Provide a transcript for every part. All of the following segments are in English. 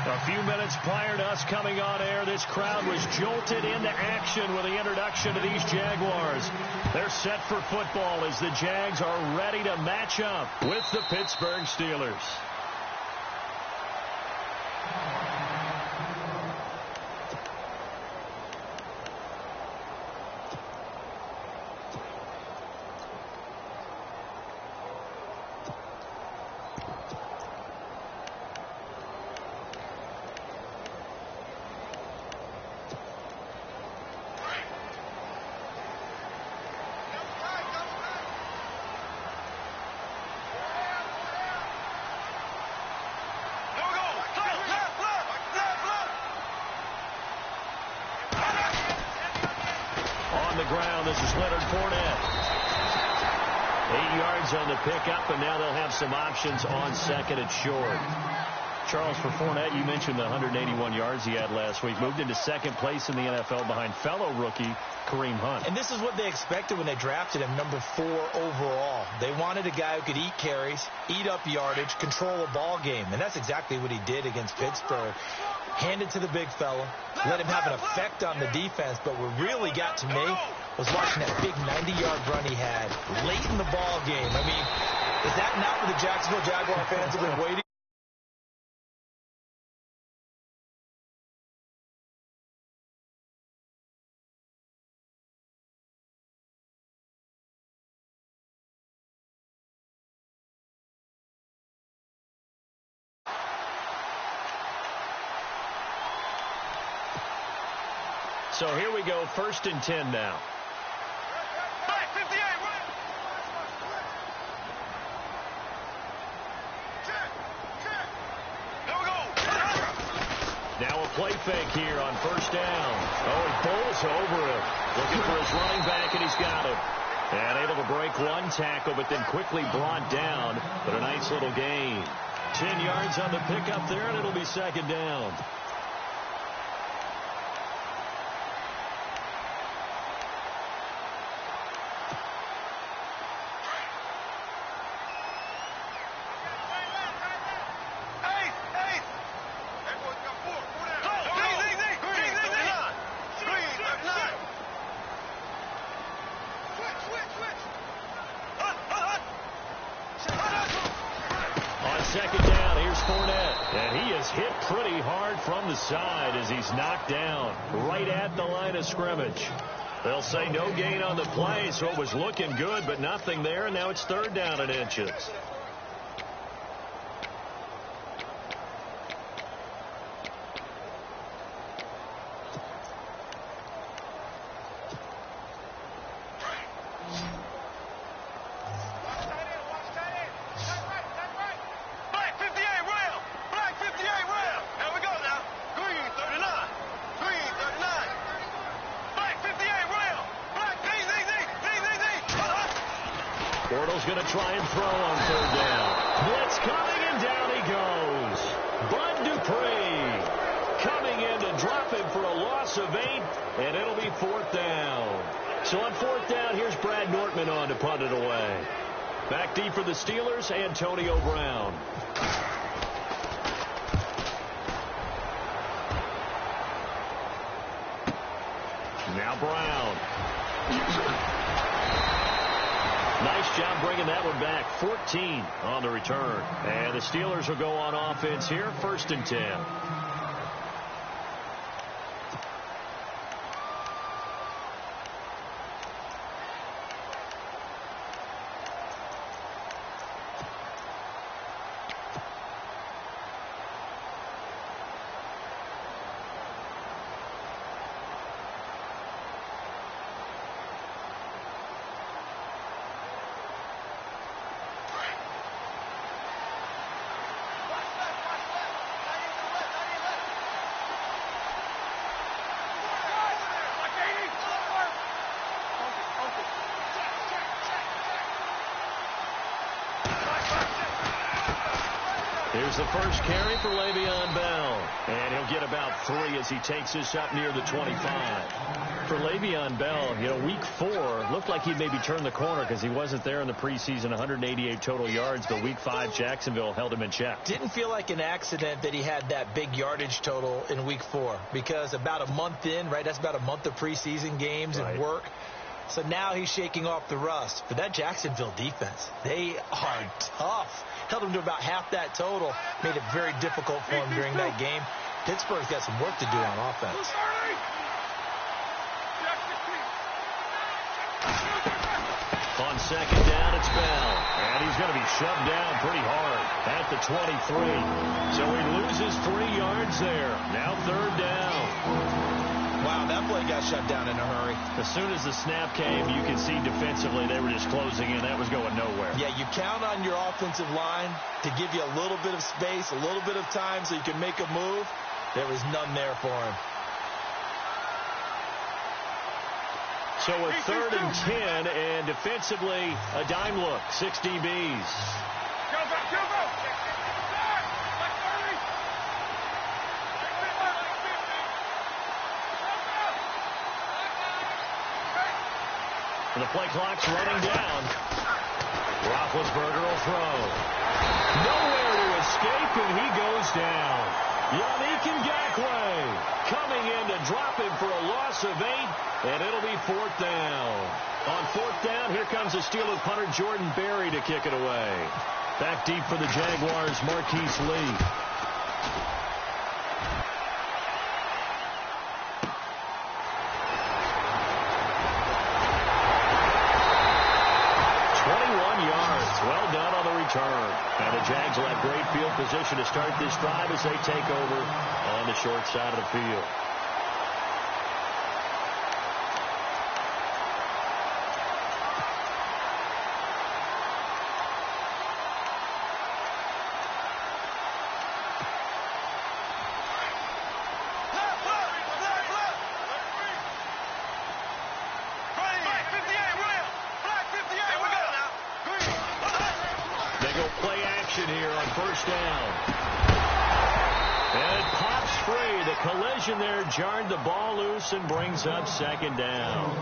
A few minutes prior to us coming on air, this crowd was jolted into action with the introduction to these Jaguars. They're set for football as the Jags are ready to match up with the Pittsburgh Steelers. This is Leonard Fournette. 8 yards on the pickup, and now they'll have some options on second and short. Charles, for Fournette, you mentioned the 181 yards he had last week. Moved into second place in the NFL behind fellow rookie Kareem Hunt. And this is what they expected when they drafted him, number 4 overall. They wanted a guy who could eat carries, eat up yardage, control a ball game. And that's exactly what he did against Pittsburgh. Handed to the big fella, let him have an effect on the defense. But what really got to me was watching that big 90-yard run he had late in the ball game. I mean, is that not what the Jacksonville Jaguar fans have been waiting? So here we go, 1st and 10 now. Now a play fake here on 1st down. Oh, he bowls over him. Looking for his running back, and he's got him. And able to break one tackle, but then quickly brought down. But a nice little gain. 10 yards on the pickup there, and it'll be 2nd down. Side as he's knocked down right at the line of scrimmage. They'll say no gain on the play, so it was looking good, but nothing there, and now it's 3rd down and inches. Going to try and throw on 3rd down. Blitz coming, and down he goes. Bud Dupree coming in to drop him for a loss of 8, and it'll be 4th down. So on 4th down, here's Brad Nortman on to punt it away. Back deep for the Steelers, Antonio Brown. Now Brown. Nice job bringing that one back. 14 on the return. And the Steelers will go on offense here. 1st and 10. Here's the first carry for Le'Veon Bell. And he'll get about 3 as he takes this up near the 25. For Le'Veon Bell, week 4 looked like he'd maybe turn the corner because he wasn't there in the preseason, 188 total yards, but week 5, Jacksonville held him in check. Didn't feel like an accident that he had that big yardage total in week 4 because about a month in, right, that's about a month of preseason games and work. So now he's shaking off the rust. But that Jacksonville defense, they are tough. Held him to about half that total. Made it very difficult for him during that game. Pittsburgh's got some work to do on offense. On second down, it's Bell. And he's going to be shoved down pretty hard at the 23. So he loses 3 yards there. Now third down. Wow, that play got shut down in a hurry. As soon as the snap came, you can see defensively they were just closing in. That was going nowhere. Yeah, you count on your offensive line to give you a little bit of space, a little bit of time so you can make a move. There was none there for him. So a 3rd and 10, and defensively, a dime look, 6 DBs. And the play clock's running down. Roethlisberger will throw. Nowhere to escape, and he goes down. Yannick Ngakoue coming in to drop him for a loss of 8, and it'll be 4th down. On 4th down, here comes the Steelers punter Jordan Berry to kick it away. Back deep for the Jaguars, Marquise Lee. Well done on the return. And the Jags will have great field position to start this drive as they take over on the short side of the field. Here on 1st down. And it pops free. The collision there jarred the ball loose and brings up 2nd down.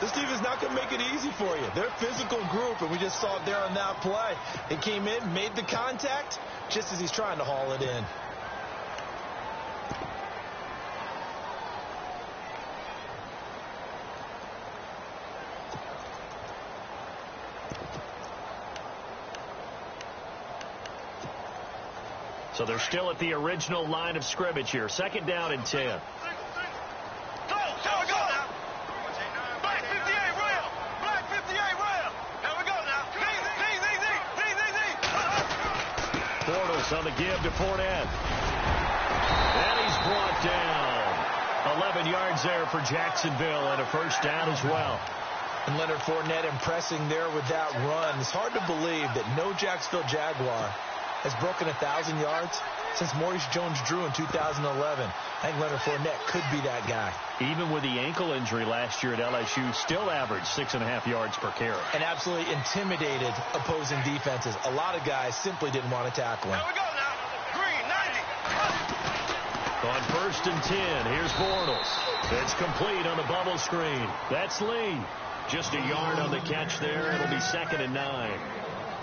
This team is not going to make it easy for you. They're a physical group, and we just saw it there on that play. They came in, made the contact, just as he's trying to haul it in. So they're still at the original line of scrimmage here. 2nd down and 10. Go! Black 58 rail! Black 58 rail! Here we go now. Bortles on the give to Fournette. And he's brought down. 11 yards there for Jacksonville and a 1st down as well. And Leonard Fournette impressing there with that run. It's hard to believe that no Jacksonville Jaguar has broken 1,000 yards since Maurice Jones-Drew in 2011. I think Leonard Fournette could be that guy. Even with the ankle injury last year at LSU, still averaged 6.5 yards per carry. And absolutely intimidated opposing defenses. A lot of guys simply didn't want to tackle him. Here we go now. Green, 90. On 1st and 10, here's Bortles. It's complete on the bubble screen. That's Lee. Just a yard on the catch there. It'll be 2nd and 9.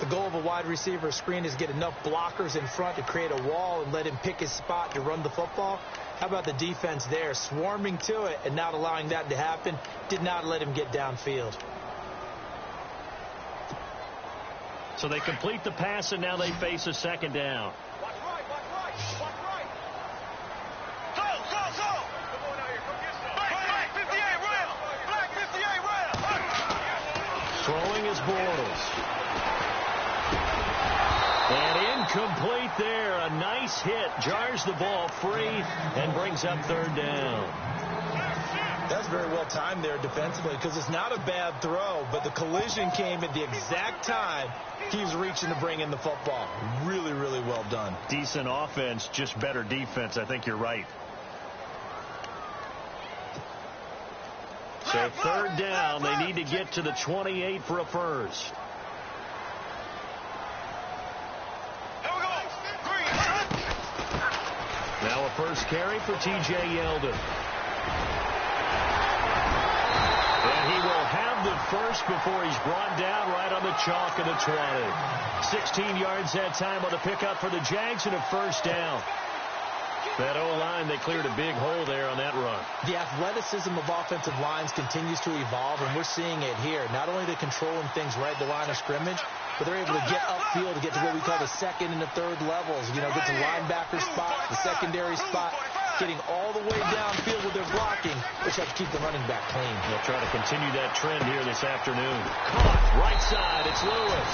The goal of a wide receiver screen is get enough blockers in front to create a wall and let him pick his spot to run the football. How about the defense there, swarming to it and not allowing that to happen? Did not let him get downfield. So they complete the pass, and now they face a 2nd down. Watch right, watch right, watch right. Go! Come on out here, come get some. Black 58 rail! Black 58 rail! Throwing is Bortles. And incomplete there. A nice hit. Jars the ball free and brings up 3rd down. That's very well timed there defensively because it's not a bad throw, but the collision came at the exact time he was reaching to bring in the football. Really, really well done. Decent offense, just better defense. I think you're right. So 3rd down. They need to get to the 28 for a 1st. Now a first carry for T.J. Yeldon. And he will have the first before he's brought down right on the chalk of the 20. 16 yards that time on the pickup for the Jags and a first down. That O-line, they cleared a big hole there on that run. The athleticism of offensive lines continues to evolve, and we're seeing it here. Not only they're controlling things right at the line of scrimmage, but they're able to get upfield to get to what we call the second and the third levels. You know, get to linebacker spot, the secondary spot, getting all the way downfield with their blocking, which helps keep the running back clean. They'll try to continue that trend here this afternoon. Caught, right side, it's Lewis.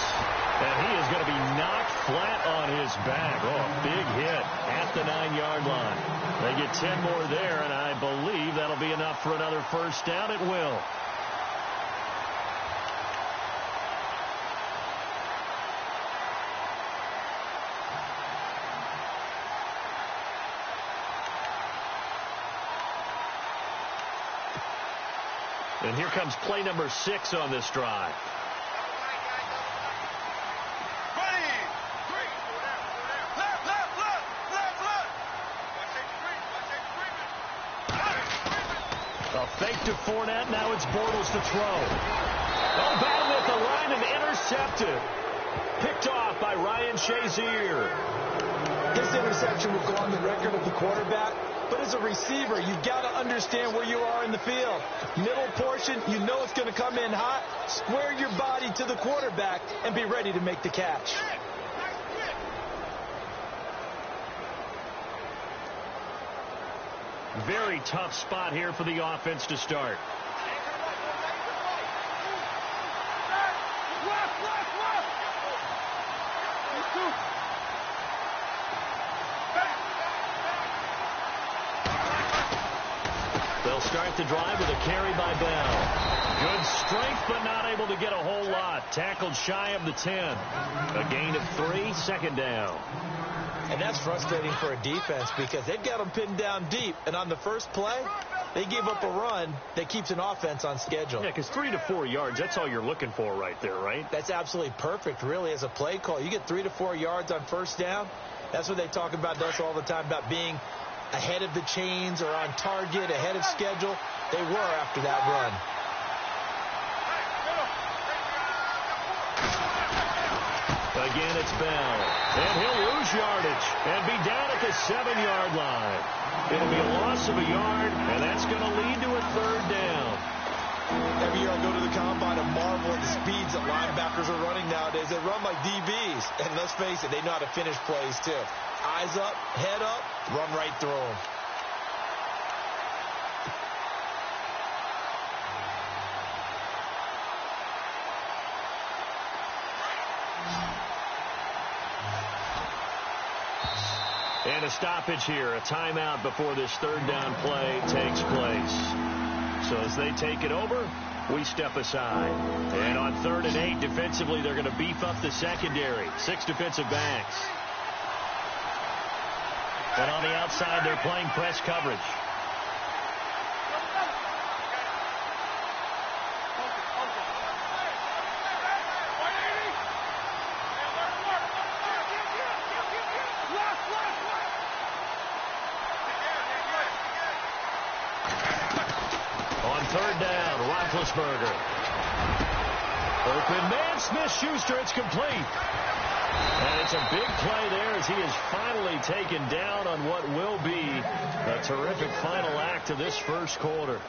And he is going to be knocked flat on his back. Oh, a big hit at the 9-yard line. They get 10 more there, and I believe that'll be enough for another first down. It will. And here comes play number 6 on this drive. A fake to Fournette. Now it's Bortles to throw. Oh, battle at the line and intercepted. Picked off by Ryan Shazier. This interception will go on the record of the quarterback. But as a receiver, you've got to understand where you are in the field. Middle portion, you know it's going to come in hot. Square your body to the quarterback and be ready to make the catch. Very tough spot here for the offense to start. They'll start the drive with a carry by Bell. Good strength, but not able to get a whole lot. Tackled shy of the 10. A gain of 3, second down. And that's frustrating for a defense because they've got them pinned down deep. And on the first play, they gave up a run that keeps an offense on schedule. Yeah, because 3 to 4 yards, that's all you're looking for right there, right? That's absolutely perfect, really, as a play call. You get 3 to 4 yards on first down. That's what they talk about to us all the time, about being ahead of the chains or on target, ahead of schedule. They were after that run. Again, it's Bell. And he'll lose yardage and be down at the 7-yard line. It'll be a loss of a yard, and that's going to lead to a third down. Every year I go to the combine and marvel at the speeds that linebackers are running nowadays. They run like DBs. And let's face it, they know how to finish plays too. Eyes up, head up, run right through them. And a stoppage here, a timeout before this third down play takes place. So as they take it over, we step aside. And on 3rd and 8, defensively, they're going to beef up the secondary. 6 defensive backs. And on the outside, they're playing press coverage. Roethlisberger. Open man, Smith-Schuster, it's complete. And it's a big play there as he is finally taken down on what will be a terrific final act of this first quarter.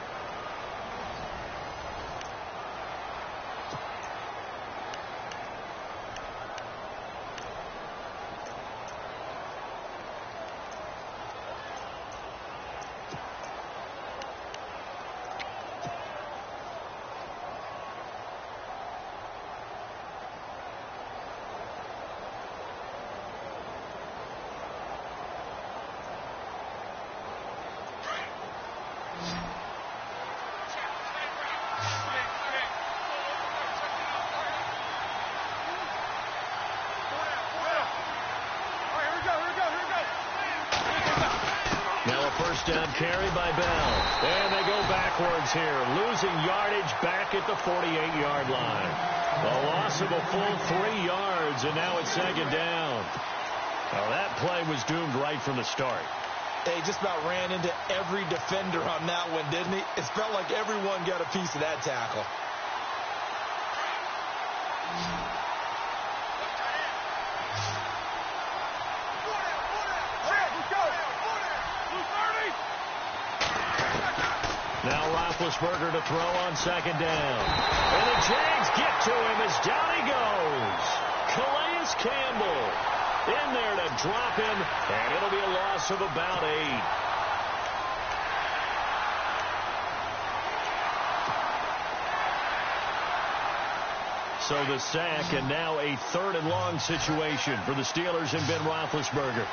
First down carry by Bell. And they go backwards here, losing yardage back at the 48-yard line. A loss of a full 3 yards, and now it's second down. Now that play was doomed right from the start. He just about ran into every defender on that one, didn't he? It felt like everyone got a piece of that tackle. Now Roethlisberger to throw on second down. And the Jags get to him as down he goes. Calais Campbell in there to drop him, and it'll be a loss of about 8. So the sack, and now a 3rd and long situation for the Steelers and Ben Roethlisberger.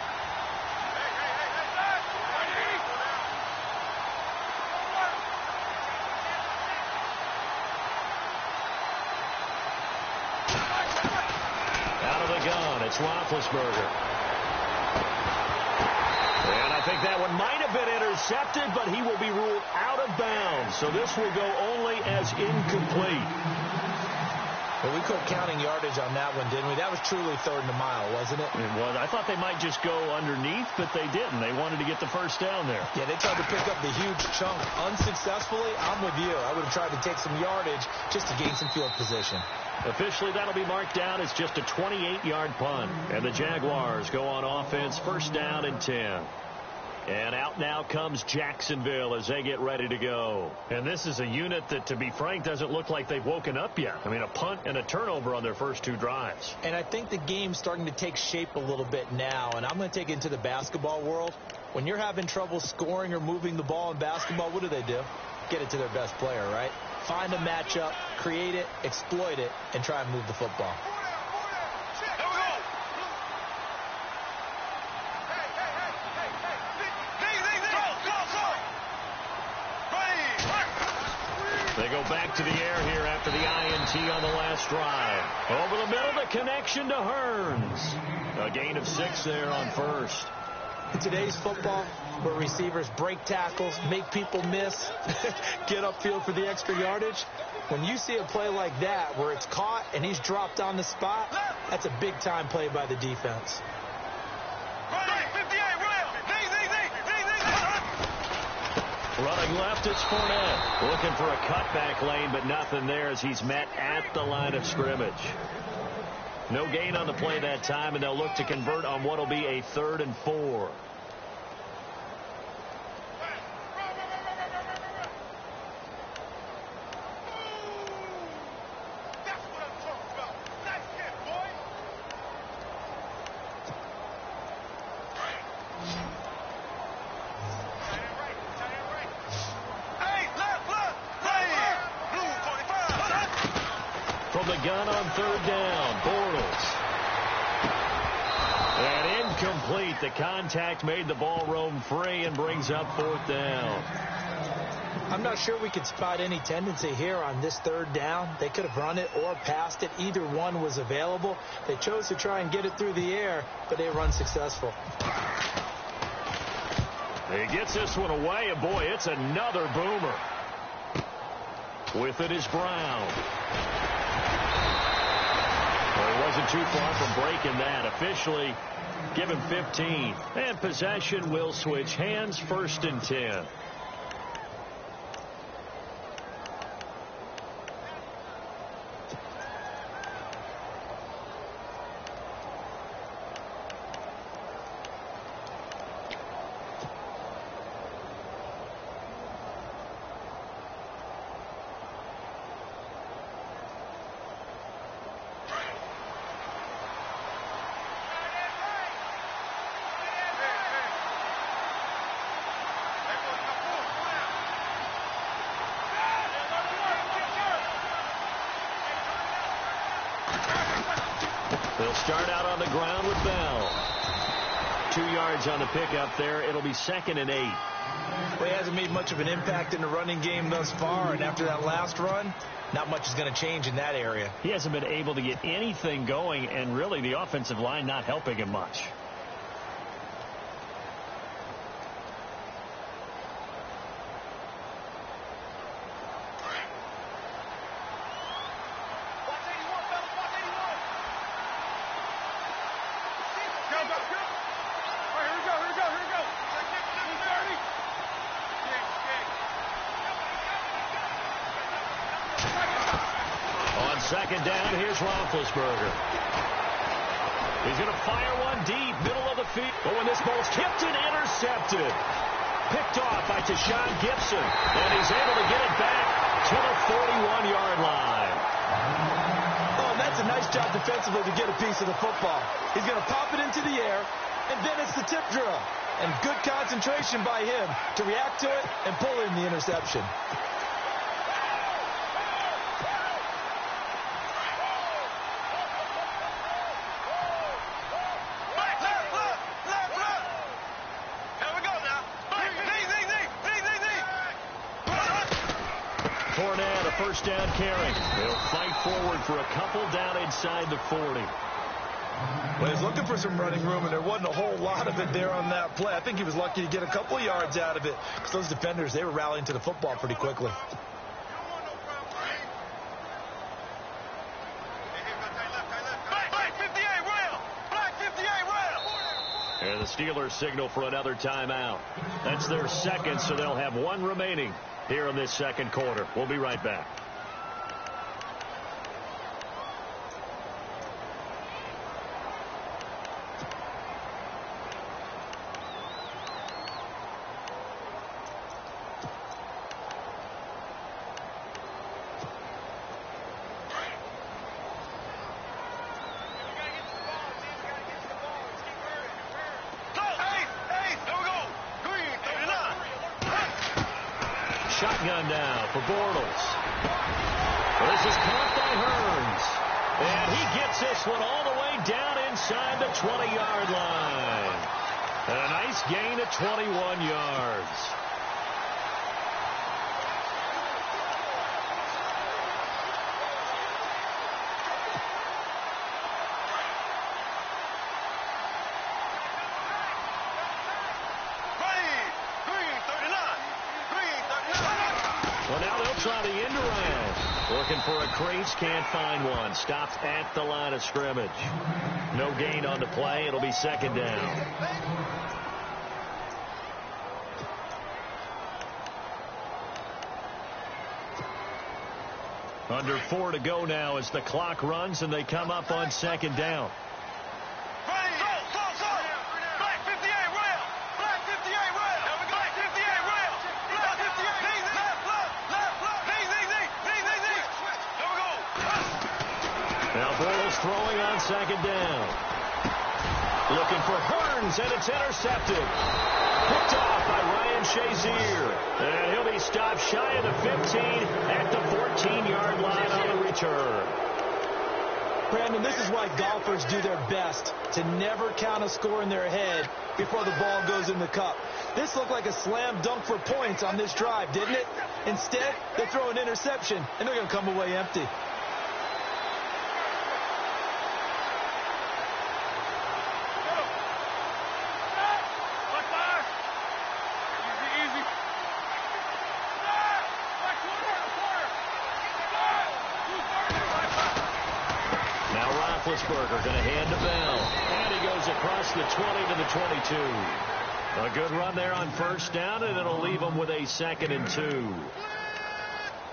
It's Roethlisberger. And I think that one might have been intercepted, but he will be ruled out of bounds. So this will go only as incomplete. Well, we quit counting yardage on that one, didn't we? That was truly 3rd and a mile, wasn't it? It was. I thought they might just go underneath, but they didn't. They wanted to get the first down there. Yeah, they tried to pick up the huge chunk unsuccessfully. I'm with you. I would have tried to take some yardage just to gain some field position. Officially, that'll be marked down as just a 28-yard punt. And the Jaguars go on offense, 1st down and 10. And out now comes Jacksonville as they get ready to go. And this is a unit that, to be frank, doesn't look like they've woken up yet. I mean, a punt and a turnover on their first 2 drives. And I think the game's starting to take shape a little bit now. And I'm going to take it into the basketball world. When you're having trouble scoring or moving the ball in basketball, what do? Get it to their best player, right? Find a matchup, create it, exploit it, and try and move the football. They go back to the air here after the INT on the last drive. Over the middle, the connection to Hearns. A gain of 6 there on 1st. In today's football, where receivers break tackles, make people miss, get upfield for the extra yardage, when you see a play like that where it's caught and he's dropped on the spot, that's a big-time play by the defense. Running left, it's Fournette. Looking for a cutback lane, but nothing there as he's met at the line of scrimmage. No gain on the play that time, and they'll look to convert on what will be a 3rd and 4. The gun on 3rd down. Bortles. And incomplete. The contact made the ball roam free and brings up 4th down. I'm not sure we could spot any tendency here on this 3rd down. They could have run it or passed it. Either one was available. They chose to try and get it through the air, but they were unsuccessful. He gets this one away, and boy, it's another boomer. With it is Brown. Well, he wasn't too far from breaking that. Officially, give him 15. And possession will switch hands, 1st and 10. They'll start out on the ground with Bell. 2 yards on the pickup there. It'll be 2nd and 8. Well, he hasn't made much of an impact in the running game thus far, and after that last run, not much is going to change in that area. He hasn't been able to get anything going, and really the offensive line not helping him much. Second down, here's Roethlisberger. He's going to fire one deep, middle of the field. Oh, and this ball's tipped and intercepted. Picked off by Tashawn Gibson, and he's able to get it back to the 41-yard line. Oh, that's a nice job defensively to get a piece of the football. He's going to pop it into the air, and then it's the tip drill. And good concentration by him to react to it and pull in the interception. Fournette, a first down carry. They'll fight forward for a couple down inside the 40. Well, he's looking for some running room, and there wasn't a whole lot of it there on that play. I think he was lucky to get a couple yards out of it because those defenders, they were rallying to the football pretty quickly. And the Steelers signal for another timeout. That's their second, so they'll have one remaining here in this second quarter. We'll be right back. Shotgun now for Bortles. Well, this is caught by Hearns. And he gets this one all the way down inside the 20-yard line. And a nice gain of 21 yards. Well, now they'll try the end around. Looking for a crease, can't find one. Stopped at the line of scrimmage. No gain on the play. It'll be second down. Under 4 to go now as the clock runs and they come up on second down. Now Bortles throwing on second down. Looking for Hearns, and it's intercepted. Picked off by Ryan Shazier. And he'll be stopped shy of the 15 at the 14-yard line on the return. Brandon, this is why golfers do their best to never count a score in their head before the ball goes in the cup. This looked like a slam dunk for points on this drive, didn't it? Instead, they throw an interception, and they're going to come away empty. Roethlisberger going to hand to Bell. And he goes across the 20 to the 22. A good run there on first down, and it'll leave him with a 2nd and 2.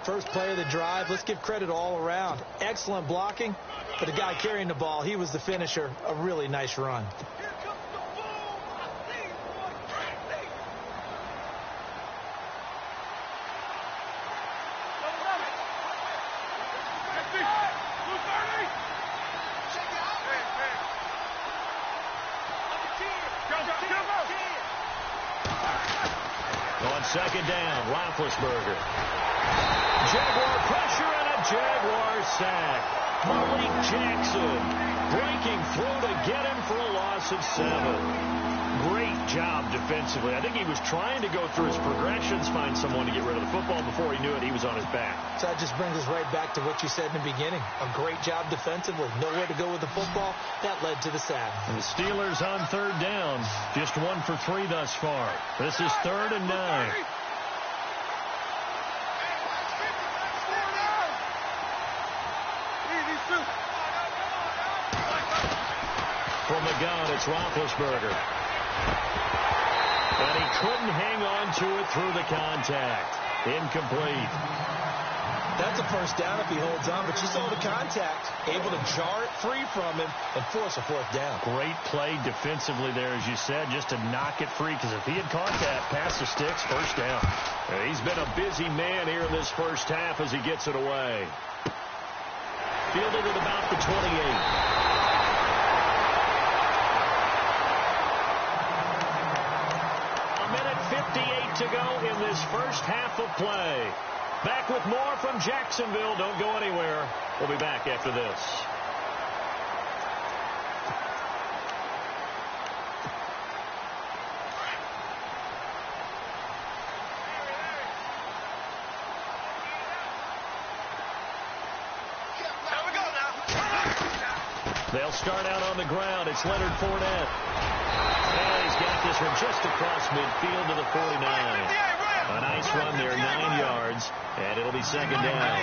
First play of the drive. Let's give credit all around. Excellent blocking. For the guy carrying the ball, he was the finisher. A really nice run. On second down, Roethlisberger. Jaguar pressure and a Jaguar sack. Malik Jackson breaking through to get him for a loss of 7. Great job defensively. I think he was trying to go through his progressions, find someone to get rid of the football. Before he knew it, he was on his back. So that just brings us right back to what you said in the beginning. A great job defensively. Nowhere to go with the football. That led to the sack. And the Steelers on third down. Just 1 for 3 thus far. This is 3rd and 9. From the gun, it's Roethlisberger. And he couldn't hang on to it through the contact. Incomplete. That's a first down if he holds on, but you saw the contact, able to jar it free from him and force a fourth down. Great play defensively there, as you said, just to knock it free, because if he had caught that, past the sticks, first down. He's been a busy man here in this first half as he gets it away. Fielded at about the 28. A minute 58 to go in this first half of play. Back with more from Jacksonville. Don't go anywhere. We'll be back after this. They'll start out on the ground. It's Leonard Fournette. And he's got this one just across midfield to the 49. A nice run there, 9 yards, and it'll be second down.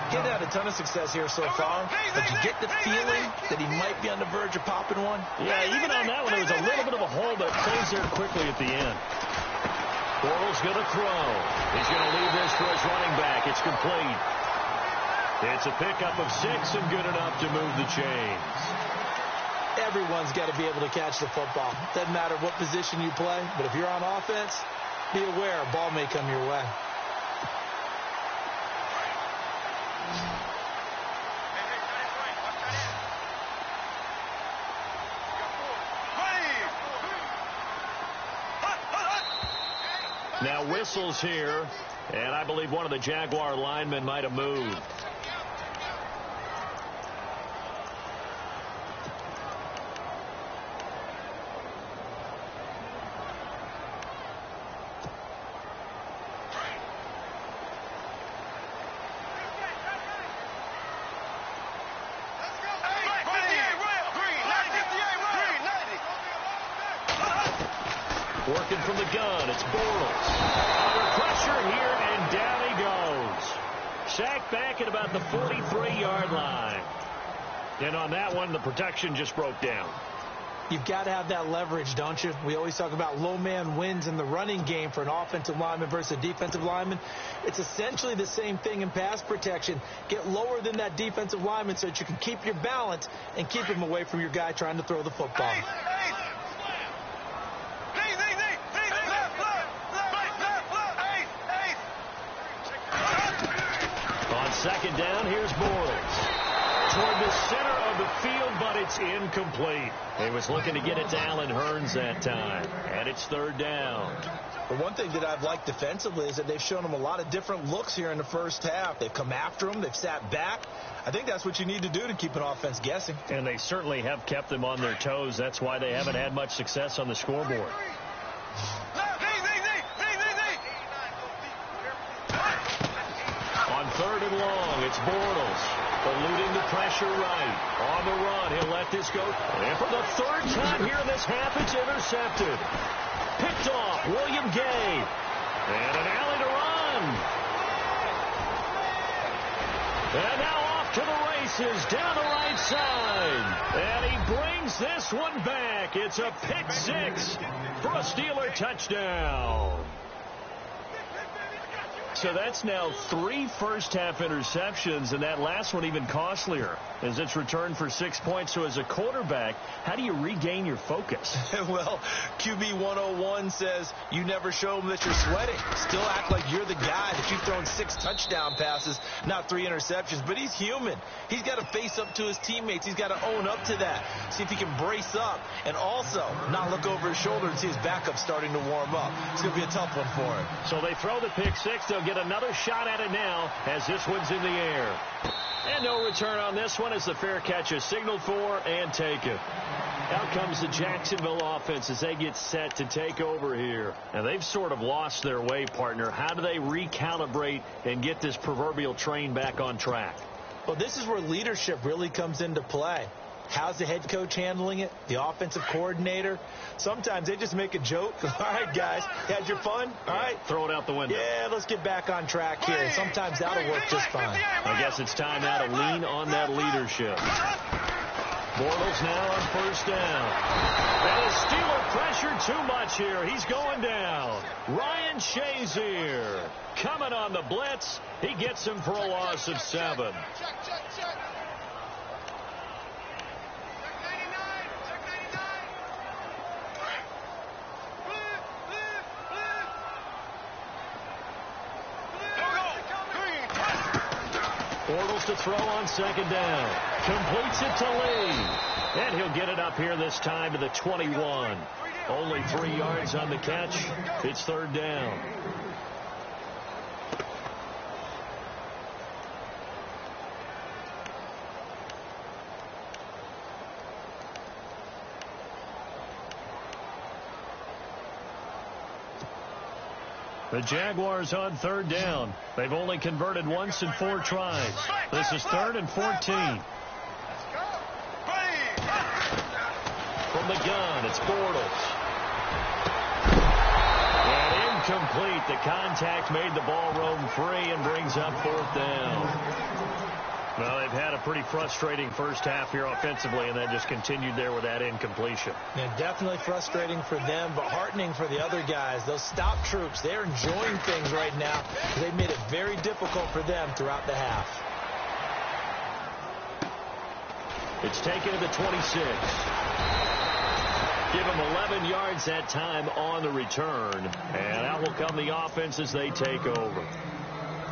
He's had a ton of success here so far, but you get the feeling that he might be on the verge of popping one. Yeah, even on that one, there was a little bit of a hole, but it closed there quickly at the end. Bortles going to throw. He's going to leave this for his running back. It's complete. It's a pickup of 6 and good enough to move the chains. Everyone's got to be able to catch the football. Doesn't matter what position you play, but if you're on offense, be aware a ball may come your way. Now whistles here, and I believe one of the Jaguar linemen might have moved. Working from the gun, it's Bortles. Under pressure here, and down he goes. Sacked back at about the 43-yard line. And on that one, the protection just broke down. You've got to have that leverage, don't you? We always talk about low man wins in the running game for an offensive lineman versus a defensive lineman. It's essentially the same thing in pass protection. Get lower than that defensive lineman so that you can keep your balance and keep him away from your guy trying to throw the football. Second down, here's Bortles. Toward the center of the field, but it's incomplete. He was looking to get it to Allen Hurns that time. And it's third down. But one thing that I've liked defensively is that they've shown him a lot of different looks here in the first half. They've come after him. They've sat back. I think that's what you need to do to keep an offense guessing. And they certainly have kept them on their toes. That's why they haven't had much success on the scoreboard. Third and long, it's Bortles, eluding the pressure right. On the run, he'll let this go. And for the third time here in this half, it's intercepted. Picked off, William Gay. And an alley to run. And now off to the races, down the right side. And he brings this one back. It's a pick six for a Steeler touchdown. So that's now 3 first-half interceptions, and that last one even costlier as it's returned for 6 points. So as a quarterback, how do you regain your focus? Well, QB 101 says you never show them that you're sweating. Still act like you're the guy, that you've thrown 6 touchdown passes, not 3 interceptions. But he's human. He's got to face up to his teammates. He's got to own up to that. See if he can brace up and also not look over his shoulder and see his backup starting to warm up. It's going to be a tough one for him. So they throw the pick six. They'll get another shot at it now as this one's in the air. And no return on this one as the fair catch is signaled for and taken. Out comes the Jacksonville offense as they get set to take over here. And they've sort of lost their way, partner. How do they recalibrate and get this proverbial train back on track? Well, this is where leadership really comes into play. How's the head coach handling it? The offensive coordinator? Sometimes they just make a joke. All right, guys, had your fun? All right. Throw it out the window. Yeah, let's get back on track here. And sometimes that'll work just fine. I guess it's time now to lean on that leadership. Bortles now on first down. And the Steeler pressure too much here. He's going down. Ryan Shazier coming on the blitz. He gets him for a loss of 7. Bortles to throw on second down. Completes it to Lee. And he'll get it up here this time to the 21. Only 3 yards on the catch. It's third down. The Jaguars on third down. They've only converted once in 4 tries. This is 3rd and 14. From the gun, it's Bortles. And incomplete. The contact made the ball roam free and brings up 4th down. Well, they've had a pretty frustrating first half here offensively, and then just continued there with that incompletion. Yeah, definitely frustrating for them, but heartening for the other guys. Those stop troops, they're enjoying things right now. They've made it very difficult for them throughout the half. It's taken to the 26. Give them 11 yards that time on the return, and out will come the offense as they take over.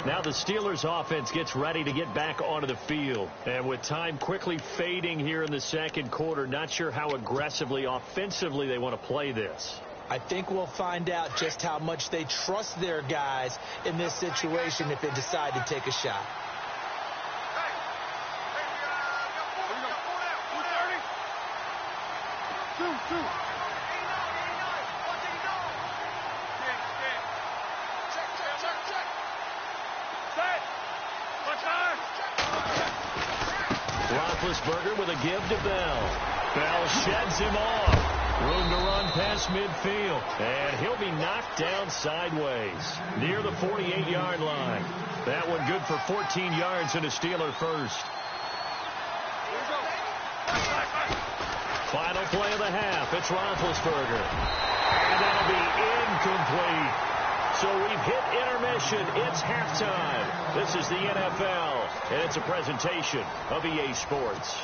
Now the Steelers offense gets ready to get back onto the field. And with time quickly fading here in the second quarter, not sure how aggressively, offensively they want to play this. I think we'll find out just how much they trust their guys in this situation if they decide to take a shot. Roethlisberger with a give to Bell. Bell sheds him off. Room to run past midfield. And he'll be knocked down sideways near the 48-yard line. That one good for 14 yards and a Steeler first. Final play of the half. It's Roethlisberger. And that'll be incomplete. So we've hit intermission. It's halftime. This is the NFL, and it's a presentation of EA Sports.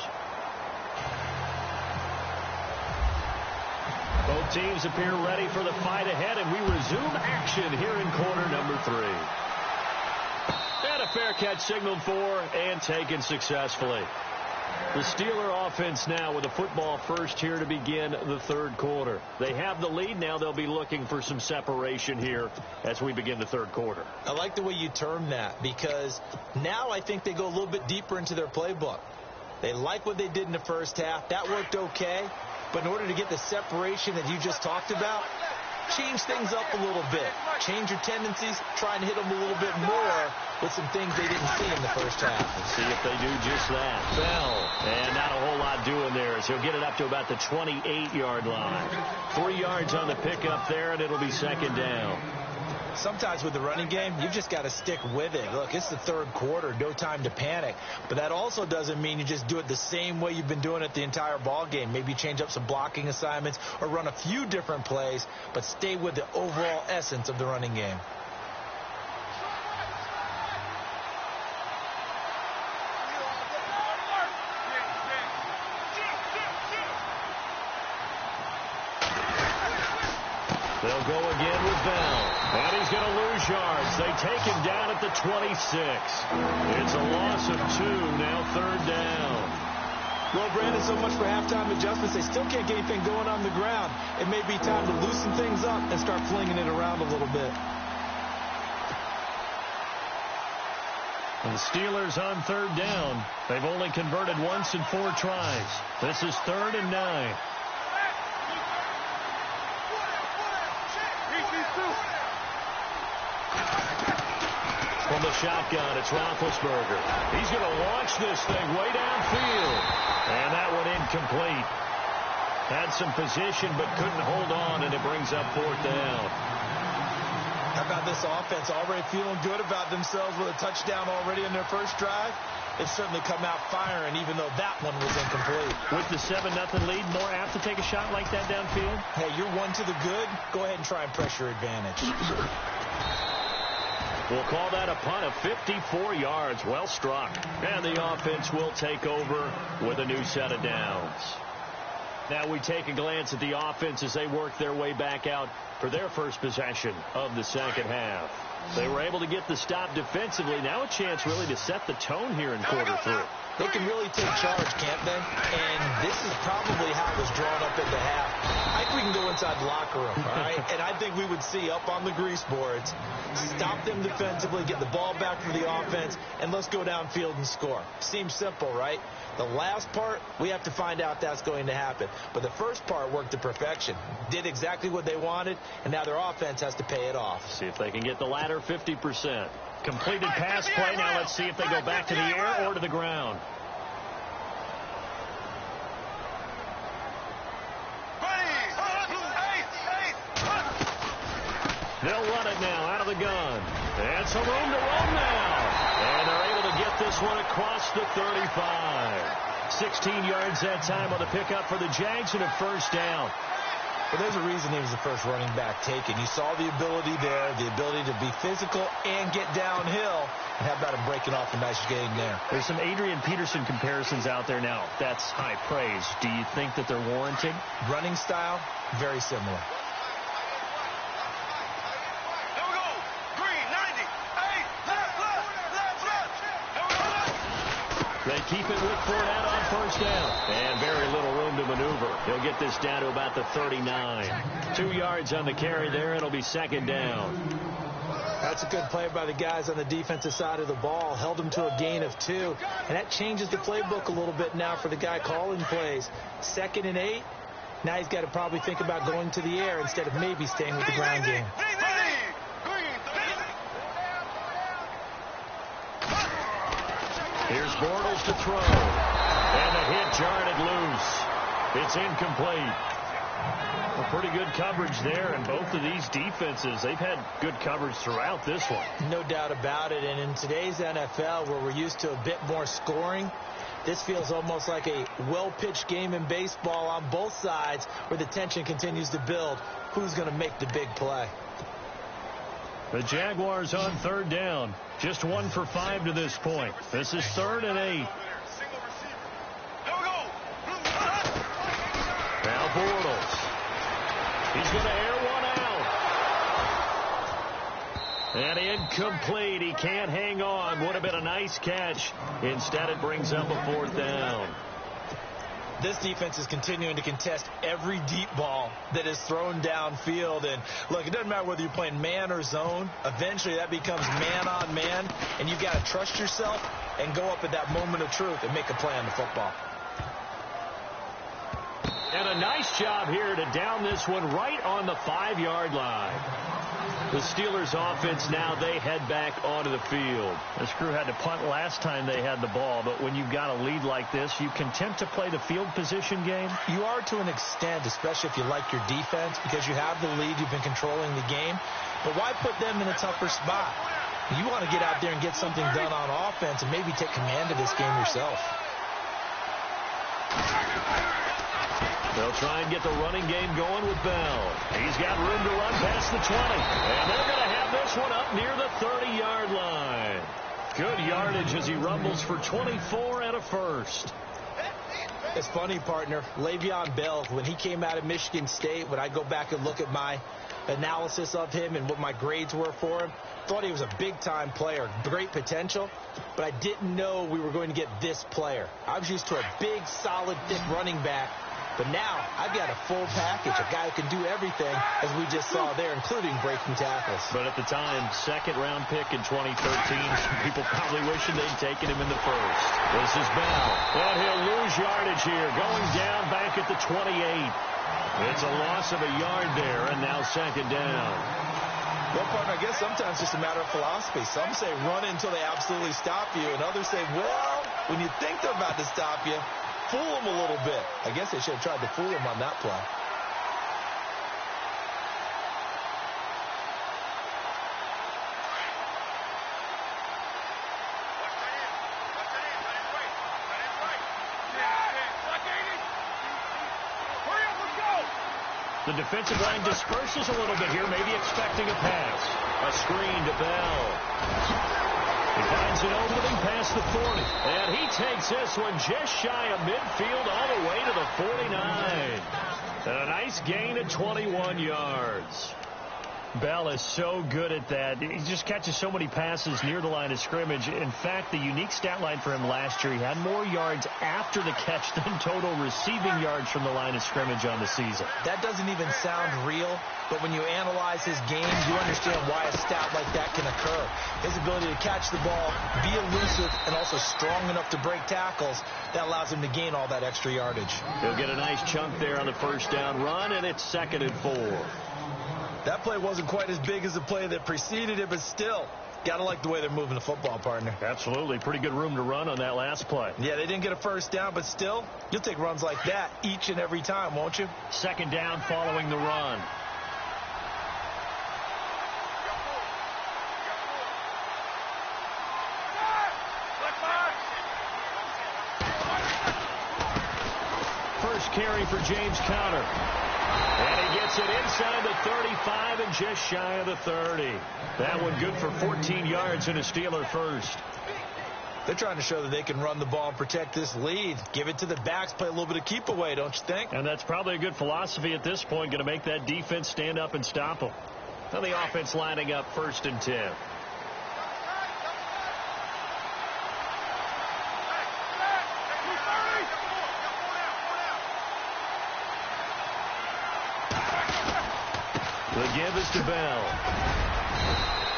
Both teams appear ready for the fight ahead, and we resume action here in quarter number 3. And a fair catch signaled for and taken successfully. The Steeler offense now with a football first here to begin the third quarter. They have the lead. Now they'll be looking for some separation here as we begin the third quarter. I like the way you term that, because now I think they go a little bit deeper into their playbook. They like what they did in the first half. That worked okay. But in order to get the separation that you just talked about, change things up a little bit. Change your tendencies. Try and hit them a little bit more with some things they didn't see in the first half. Let's see if they do just that. Bell, and not a whole lot doing there as he'll get it up to about the 28-yard line. 3 yards on the pickup there, and it'll be second down. Sometimes with the running game, you've just got to stick with it. Look, it's the third quarter, no time to panic. But that also doesn't mean you just do it the same way you've been doing it the entire ball game. Maybe change up some blocking assignments or run a few different plays, but stay with the overall essence of the running game. They'll go again with Bell. And he's going to lose yards. They take him down at the 26. It's a loss of 2, now third down. Well, Brandon, so much for halftime adjustments. They still can't get anything going on the ground. It may be time to loosen things up and start flinging it around a little bit. And the Steelers on third down. They've only converted once in 4 tries. This is 3rd and 9. From the shotgun, it's Roethlisberger. He's going to launch this thing way downfield. And that one incomplete. Had some position but couldn't hold on, and it brings up 4th down. How about this offense already feeling good about themselves with a touchdown already in their first drive? they've certainly come out firing, even though that one was incomplete. With the 7-0 lead, more apt to take a shot like that downfield? Hey, you're one to the good. Go ahead and try and press your advantage. We'll call that a punt of 54 yards. Well struck. And the offense will take over with a new set of downs. Now we take a glance at the offense as they work their way back out for their first possession of the second half. They were able to get the stop defensively. Now a chance really to set the tone here in quarter 3. They can really take charge, can't they? And this is probably how it was drawn up in the half. I think we can go inside the locker room, all right? And I think we would see up on the grease boards, stop them defensively, get the ball back for the offense, and let's go downfield and score. Seems simple, right? The last part, we have to find out that's going to happen. But the first part worked to perfection. Did exactly what they wanted, and now their offense has to pay it off. See if they can get the latter 50%. Completed pass play. Now let's see if they go back to the air or to the ground. They'll run it now out of the gun. And some room to run now. And they're able to get this one across the 35. 16 yards that time on the pickup for the Jags and a first down. Well, there's a reason he was the first running back taken. You saw the ability there, the ability to be physical and get downhill. And how about him breaking off a nice gain there? There's some Adrian Peterson comparisons out there now. That's high praise. Do you think that they're warranted? Running style, very similar. They keep it with Fournette on first down. And very little room to maneuver. He'll get this down to about the 39. 2 yards on the carry there. It'll be second down. That's a good play by the guys on the defensive side of the ball. Held him to a gain of 2. And that changes the playbook a little bit now for the guy calling plays. 2nd and 8. Now he's got to probably think about going to the air instead of maybe staying with the ground game. Here's Bortles to throw. And the hit jarred it loose. It's incomplete. Well, pretty good coverage there, and both of these defenses, they've had good coverage throughout this one. No doubt about it, and in today's NFL, where we're used to a bit more scoring, this feels almost like a well-pitched game in baseball on both sides where the tension continues to build. Who's going to make the big play? The Jaguars on third down. Just 1 for 5 to this point. This is 3rd and 8. Now Bortles. He's going to air one out. And incomplete. He can't hang on. Would have been a nice catch. Instead, it brings up a 4th down. This defense is continuing to contest every deep ball that is thrown downfield. And, look, it doesn't matter whether you're playing man or zone. Eventually, that becomes man-on-man, and you've got to trust yourself and go up at that moment of truth and make a play on the football. And a nice job here to down this one right on the 5-yard line. The Steelers offense now, they head back onto the field. This crew had to punt last time they had the ball, but when you've got a lead like this, you content to play the field position game? You are to an extent, especially if you like your defense, because you have the lead, you've been controlling the game. But why put them in a tougher spot? You want to get out there and get something done on offense and maybe take command of this game yourself. They'll try and get the running game going with Bell. He's got room to run past the 20. And they're going to have this one up near the 30-yard line. Good yardage as he rumbles for 24 and a first. It's funny, partner. Le'Veon Bell, when he came out of Michigan State, when I go back and look at my analysis of him and what my grades were for him, thought he was a big-time player, great potential, but I didn't know we were going to get this player. I was used to a big, solid, thick running back. But now, I've got a full package, a guy who can do everything, as we just saw there, including breaking tackles. But at the time, 2nd-round pick in 2013, some people probably wishing they'd taken him in the first. This is Bell. And he'll lose yardage here, going down back at the 28. It's a loss of a yard there, and now 2nd down. Well, partner, I guess sometimes it's just a matter of philosophy. Some say run until they absolutely stop you, and others say, well, when you think they're about to stop you, fool them a little bit. I guess they should have tried to fool him on that play. The defensive line disperses a little bit here, maybe expecting a pass. A screen to Bell. He finds an opening past the 40. And he takes this one just shy of midfield all the way to the 49. And a nice gain of 21 yards. Bell is so good at that. He just catches so many passes near the line of scrimmage. In fact, the unique stat line for him last year, he had more yards after the catch than total receiving yards from the line of scrimmage on the season. That doesn't even sound real, but when you analyze his game, you understand why a stat like that can occur. His ability to catch the ball, be elusive, and also strong enough to break tackles, that allows him to gain all that extra yardage. He'll get a nice chunk there on the first down run, and it's 2nd and 4. That play wasn't quite as big as the play that preceded it, but still, got to like the way they're moving the football, partner. Absolutely. Pretty good room to run on that last play. Yeah, they didn't get a first down, but still, you'll take runs like that each and every time, won't you? 2nd down following the run. First carry for James Conner. And he gets it inside the 35 and just shy of the 30. That one good for 14 yards and a Steeler first. They're trying to show that they can run the ball and protect this lead. Give it to the backs, play a little bit of keep away, don't you think? And that's probably a good philosophy at this point, going to make that defense stand up and stop them. Now the offense lining up 1st and 10. The give is to Bell.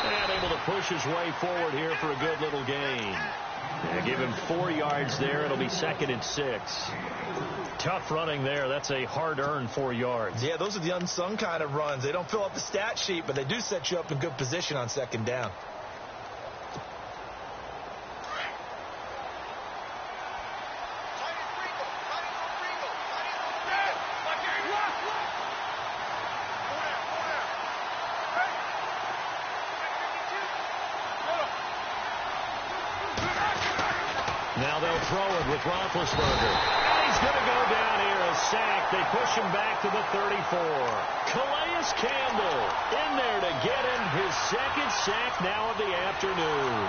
And able to push his way forward here for a good little gain. And give him 4 yards there. It'll be 2nd and 6. Tough running there. That's a hard-earned 4 yards. Yeah, those are the unsung kind of runs. They don't fill up the stat sheet, but they do set you up in good position on 2nd down. Now they'll throw it with Roethlisberger. And he's going to go down here, a sack. They push him back to the 34. Calais Campbell in there to get him his 2nd sack now of the afternoon.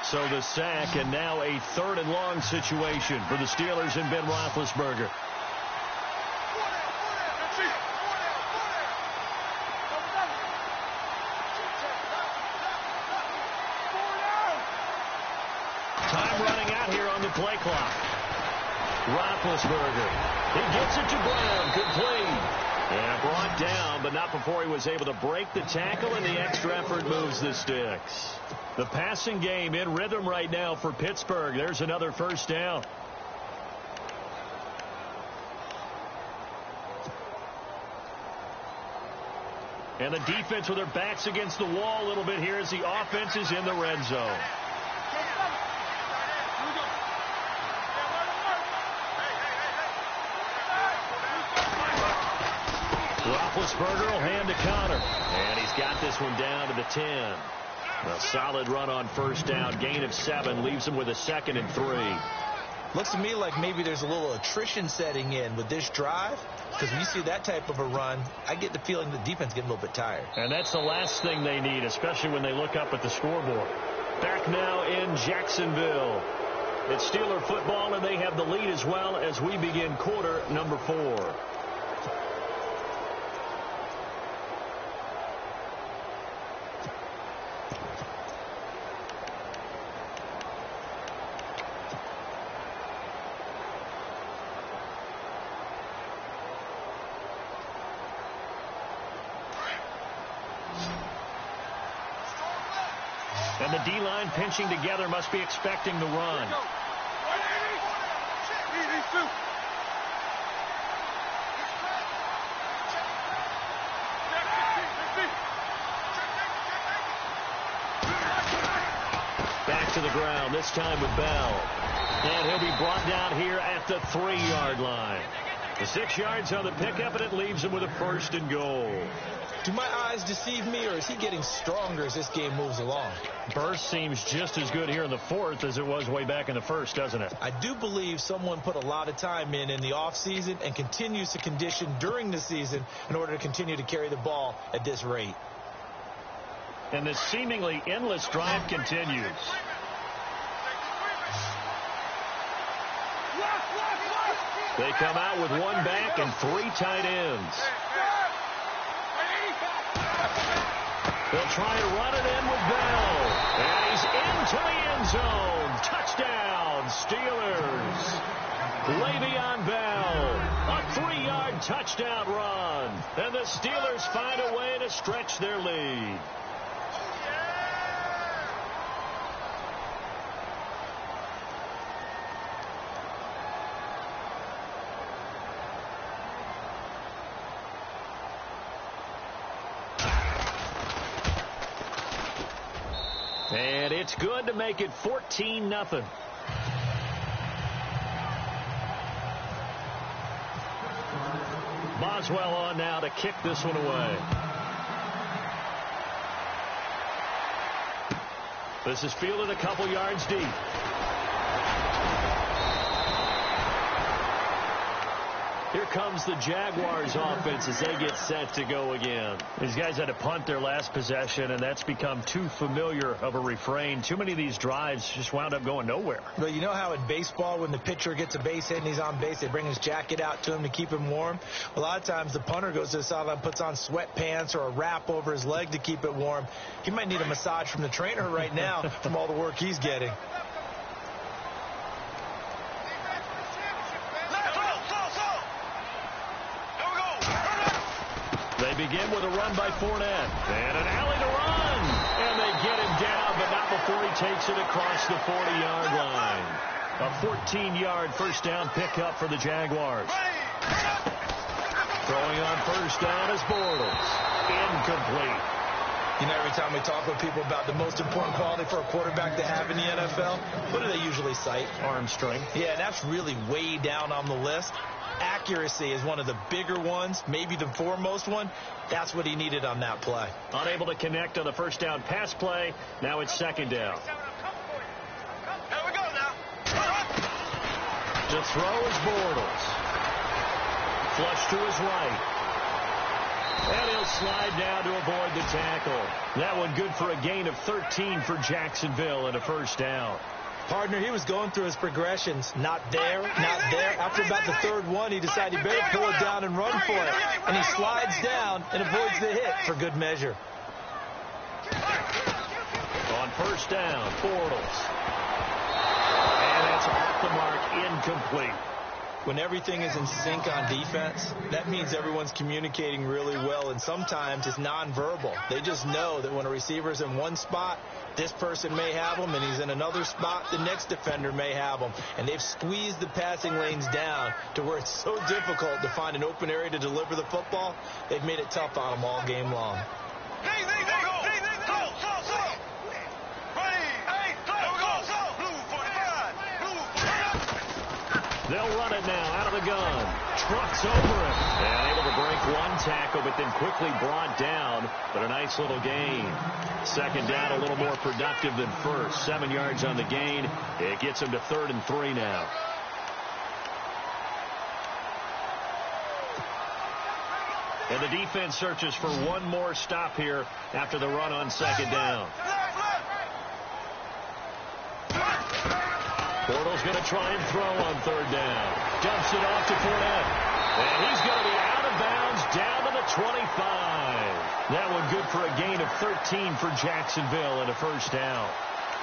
So the sack, and now a 3rd and long situation for the Steelers and Ben Roethlisberger. Time running out here on the play clock. Roethlisberger. He gets it to Brown. Complete. And brought down, but not before he was able to break the tackle, and the extra effort moves the sticks. The passing game in rhythm right now for Pittsburgh. There's another first down. And the defense with their backs against the wall a little bit here as the offense is in the red zone. Roethlisberger will hand to Conner. And he's got this one down to the 10. A solid run on first down. Gain of 7 leaves him with a 2nd and 3. Looks to me like maybe there's a little attrition setting in with this drive, because when you see that type of a run, I get the feeling the defense getting a little bit tired. And that's the last thing they need, especially when they look up at the scoreboard. Back now in Jacksonville. It's Steeler football, and they have the lead as well as we begin quarter number 4. And the D-line pinching together, must be expecting the run. Back to the ground, this time with Bell. And he'll be brought down here at the 3-yard line. The 6 yards on the pickup, and it leaves him with a 1st and goal. Do my eyes deceive me, or is he getting stronger as this game moves along? Burst seems just as good here in the 4th as it was way back in the 1st, doesn't it? I do believe someone put a lot of time in the offseason and continues to condition during the season in order to continue to carry the ball at this rate. And this seemingly endless drive continues. They come out with 1 back and 3 tight ends. They'll try and run it in with Bell. And he's into the end zone. Touchdown, Steelers. Le'Veon Bell. A 3-yard touchdown run. And the Steelers find a way to stretch their lead. And it's good to make it 14-0. Boswell on now to kick this one away. This is fielded a couple yards deep. Here comes the Jaguars offense as they get set to go again. These guys had to punt their last possession, and that's become too familiar of a refrain. Too many of these drives just wound up going nowhere. But you know how in baseball, when the pitcher gets a base hit and he's on base, they bring his jacket out to him to keep him warm? A lot of times the punter goes to the sideline, puts on sweatpants or a wrap over his leg to keep it warm. He might need a massage from the trainer right now from all the work he's getting. They begin with a run by Fournette. And an alley to run. And they get him down, but not before he takes it across the 40-yard line. A 14-yard first down pickup for the Jaguars. Throwing on first down is Bortles. Incomplete. You know, every time we talk with people about the most important quality for a quarterback to have in the NFL, what do they usually cite? Arm strength. Yeah, that's really way down on the list. Accuracy is one of the bigger ones, maybe the foremost one. That's what he needed on that play. Unable to connect on the first down pass play. Now it's second down. Here we go now. To throw is Bortles. Flush to his right. And he'll slide down to avoid the tackle. That one good for a gain of 13 for Jacksonville and a first down. Partner, he was going through his progressions. Not there, not there. After about the third one, he decided he better pull it down and run for it. And he slides down and avoids the hit for good measure. On first down, Bortles. And that's off the mark, incomplete. When everything is in sync on defense, that means everyone's communicating really well, and sometimes it's nonverbal. They just know that when a receiver's in one spot, this person may have him, and he's in another spot, the next defender may have him. And they've squeezed the passing lanes down to where it's so difficult to find an open area to deliver the football. They've made it tough on them all game long. They'll run it now out of the gun. Trucks over him. And able to break one tackle, but then quickly brought down. But a nice little gain. Second down, a little more productive than first. 7 yards on the gain. It gets him to 3rd and 3 now. And the defense searches for one more stop here after the run on second down. Bortles going to try and throw on third down. Dumps it off to Fournette. And he's going to be out of bounds down to the 25. That one good for a gain of 13 for Jacksonville and a first down.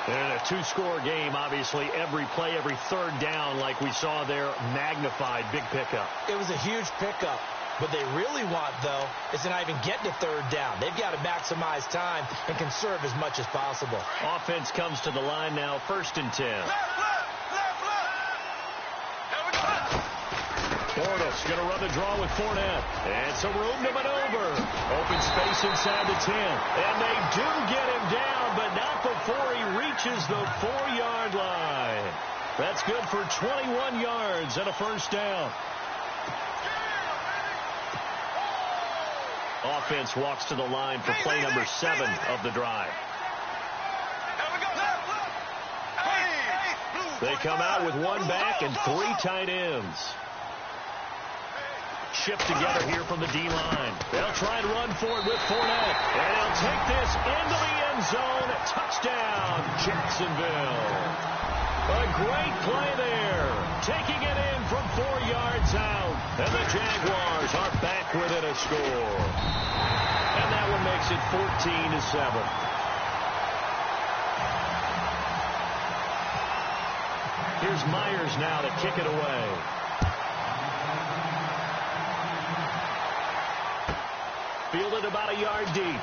And a two-score game, obviously, every play, every third down, like we saw there, magnified, big pickup. It was a huge pickup. What they really want, though, is to not even get to third down. They've got to maximize time and conserve as much as possible. Offense comes to the line now, 1st and 10. Bortles going to run the draw with Fournette. And some room to maneuver. Open space inside the 10. And they do get him down, but not before he reaches the 4-yard line. That's good for 21 yards and a first down. Offense walks to the line for play number 7 of the drive. They come out with one back and 3 tight ends. Shift together here from the D-line. They'll try and run for it with Fournette. And he'll take this into the end zone. Touchdown, Jacksonville. A great play there. Taking it in from 4 yards out. And the Jaguars are back within a score. And that one makes it 14-7. Here's Myers now to kick it away. Fielded about a yard deep.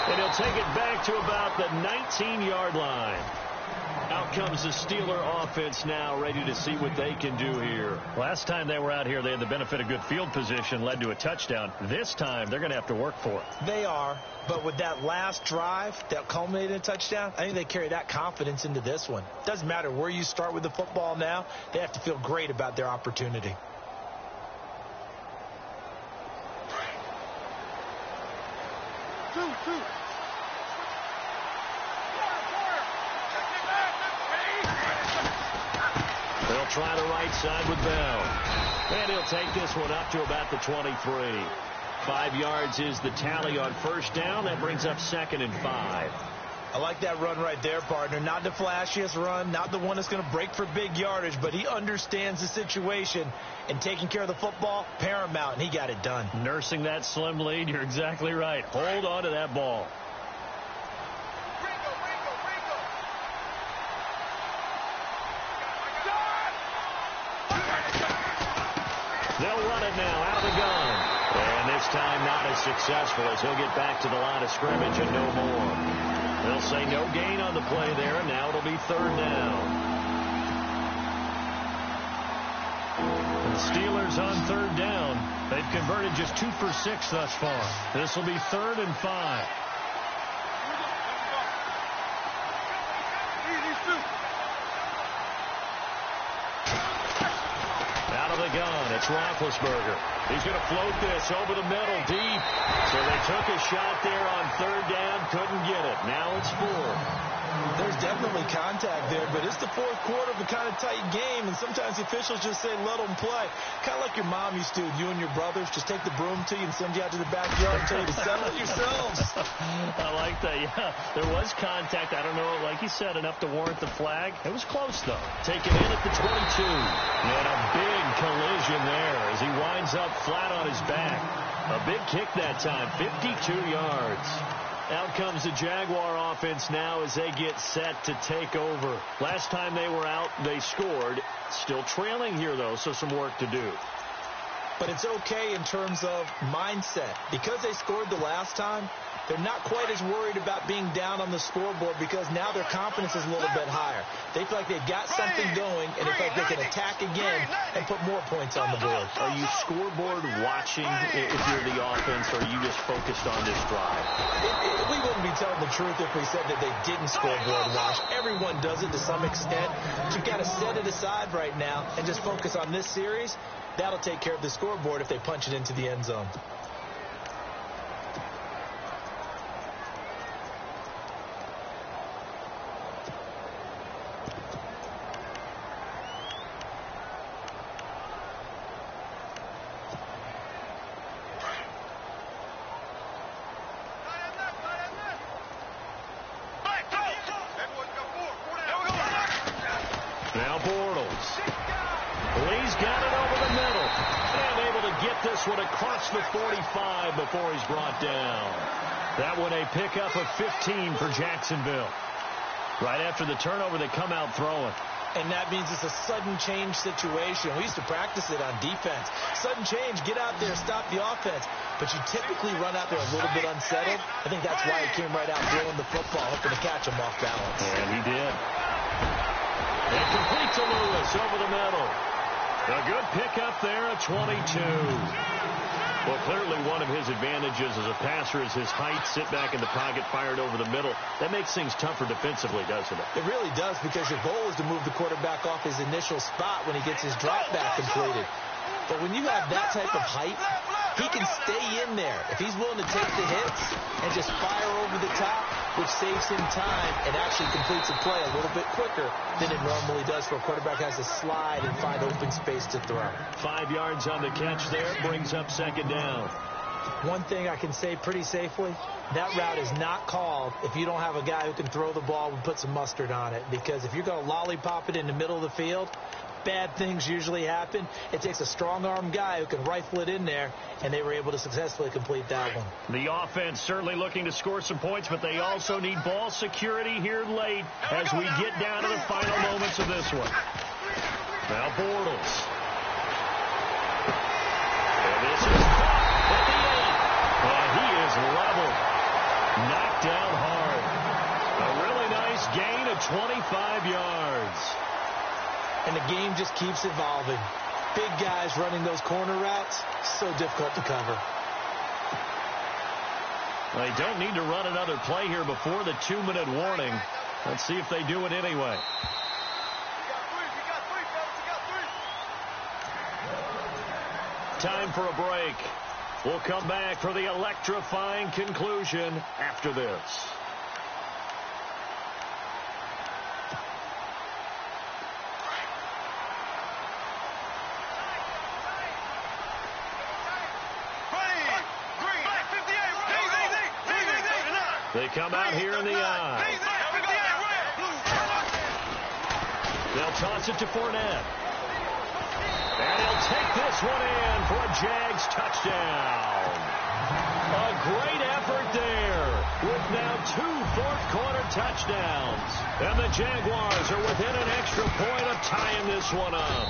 And he'll take it back to about the 19-yard line. Out comes the Steeler offense now, ready to see what they can do here. Last time they were out here, they had the benefit of good field position, led to a touchdown. This time, they're going to have to work for it. They are, but with that last drive that culminated in a touchdown, I think they carry that confidence into this one. Doesn't matter where you start with the football now, they have to feel great about their opportunity. They'll try the right side with Bell. And he'll take this one up to about the 23. 5 yards is the tally on first down. That brings up 2nd and 5. I like that run right there, partner. Not the flashiest run, not the one that's going to break for big yardage, but he understands the situation, and taking care of the football, paramount, and he got it done. Nursing that slim lead, you're exactly right. Hold on to that ball. They'll run it now out of the gun. And this time not as successful as he'll get back to the line of scrimmage and no more. They'll say no gain on the play there, and now it'll be 3rd down. The Steelers on 3rd down. They've converted just 2 for 6 thus far. This will be 3rd and 5. Out of the gun, it's Roethlisberger. He's going to float this over the middle deep. So they took a shot there on 3rd down, couldn't get it. Now it's 4th. There's definitely contact there, but it's the 4th quarter of a kind of tight game, and sometimes the officials just say, let them play. Kind of like your mom used to, you and your brothers, just take the broom to you and send you out to the backyard and tell you to settle it yourselves. I like that, yeah. There was contact. I don't know, like you said, enough to warrant the flag. It was close, though. Taken in at the 22. And a big collision there as he winds up flat on his back. A big kick that time, 52 yards. Out comes the Jaguar offense now as they get set to take over. Last time they were out, they scored. Still trailing here, though, so some work to do. But it's okay in terms of mindset. Because they scored the last time, they're not quite as worried about being down on the scoreboard because now their confidence is a little bit higher. They feel like they've got something going, and they feel like they can attack again and put more points on the board. Are you scoreboard watching if you're the offense, or are you just focused on this drive? We wouldn't be telling the truth if we said that they didn't scoreboard watch. Everyone does it to some extent. But you've got to set it aside right now and just focus on this series. That'll take care of the scoreboard if they punch it into the end zone. Now Bortles. Lee's got it over the middle. And able to get this one across the 45 before he's brought down. That one a pickup of 15 for Jacksonville. Right after the turnover, they come out throwing. And that means it's a sudden change situation. We used to practice it on defense. Sudden change, get out there, stop the offense. But you typically run out there a little bit unsettled. I think that's why he came right out throwing the football, hoping to catch him off balance. And he did. And complete to Lewis over the middle. A good pickup there at 22. Well, clearly one of his advantages as a passer is his height, sit back in the pocket, fired over the middle. That makes things tougher defensively, doesn't it? It really does, because your goal is to move the quarterback off his initial spot when he gets his drop back completed. But when you have that type of height, he can stay in there. If he's willing to take the hits and just fire over the top, which saves him time and actually completes a play a little bit quicker than it normally does for a quarterback has to slide and find open space to throw. 5 yards on the catch there, brings up second down. One thing I can say pretty safely, that route is not called if you don't have a guy who can throw the ball and put some mustard on it. Because if you're going to lollipop it in the middle of the field, bad things usually happen. It takes a strong-arm guy who can rifle it in there, and they were able to successfully complete that one. The offense certainly looking to score some points, but they also need ball security here late as we get down to the final moments of this one. Now Bortles. And this is caught at the 8. And he is leveled. Knocked down hard. A really nice gain of 25 yards. And the game just keeps evolving. Big guys running those corner routes, so difficult to cover. They don't need to run another play here before the 2-minute warning. Let's see if they do it anyway. Time for a break. We'll come back for the electrifying conclusion after this. They come out here in the eye. They'll toss it to Fournette. And he'll take this one in for a Jags touchdown. A great effort there with now 2 fourth-quarter touchdowns. And the Jaguars are within an extra point of tying this one up.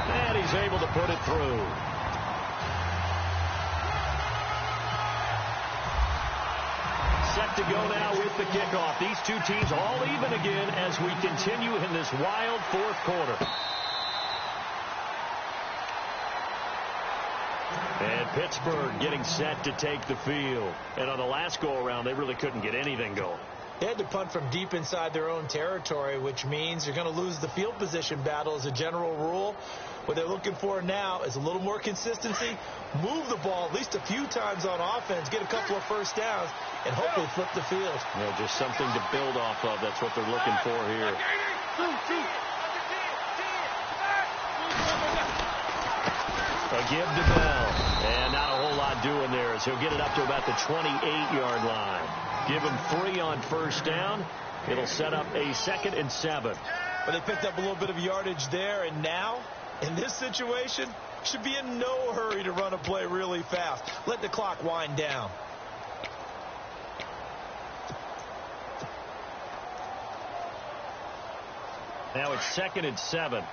And he's able to put it through. Set to go now with the kickoff. These two teams all even again as we continue in this wild fourth quarter. And Pittsburgh getting set to take the field. And on the last go-around, they really couldn't get anything going. They had to punt from deep inside their own territory, which means you're going to lose the field position battle as a general rule. What they're looking for now is a little more consistency, move the ball at least a few times on offense, get a couple of first downs, and hopefully flip the field. Yeah, just something to build off of. That's what they're looking for here. A give to Bell. And not a whole lot doing there as he'll get it up to about the 28-yard line. Give him 3 on first down. It'll set up a 2nd and 7. But they picked up a little bit of yardage there, and now, in this situation, should be in no hurry to run a play really fast. Let the clock wind down. Now it's 2nd and 7.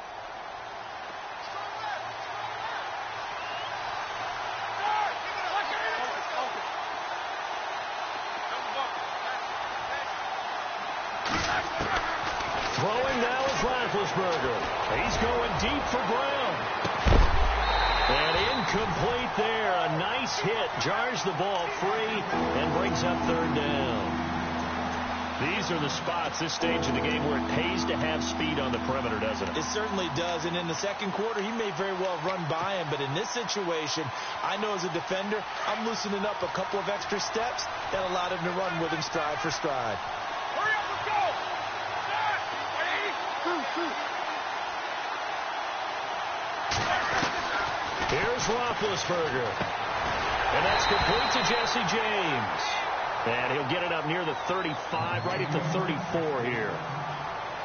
Throwing now is Roethlisberger. He's going deep for Brown. And incomplete there. A nice hit. Jars the ball free and brings up 3rd down. These are the spots, this stage of the game, where it pays to have speed on the perimeter, doesn't it? It certainly does. And in the second quarter, he may very well run by him. But in this situation, I know as a defender, I'm loosening up a couple of extra steps that allowed him to run with him stride for stride. Hurry up, let's go! Here's Roethlisberger. And that's complete to Jesse James. And he'll get it up near the 35, right at the 34 here.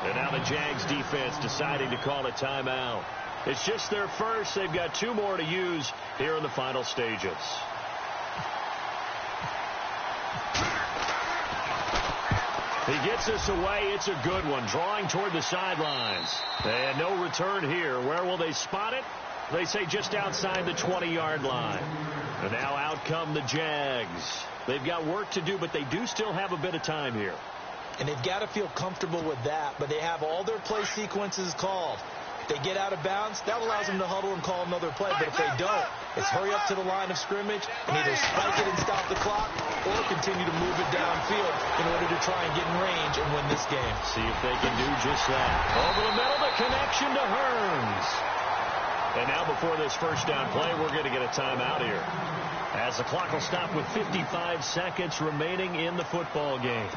And now the Jags defense deciding to call a timeout. It's just their first. They've got 2 more to use here in the final stages. He gets us away. It's a good one. Drawing toward the sidelines. And no return here. Where will they spot it? They say just outside the 20-yard line. And now out come the Jags. They've got work to do, but they do still have a bit of time here. And they've got to feel comfortable with that, but they have all their play sequences called. They get out of bounds, that allows them to huddle and call another play. But if they don't, it's hurry up to the line of scrimmage and either spike it and stop the clock or continue to move it downfield in order to try and get in range and win this game. See if they can do just that. Over the middle, the connection to Hearns. And now before this first down play, we're going to get a timeout here, as the clock will stop with 55 seconds remaining in the football game.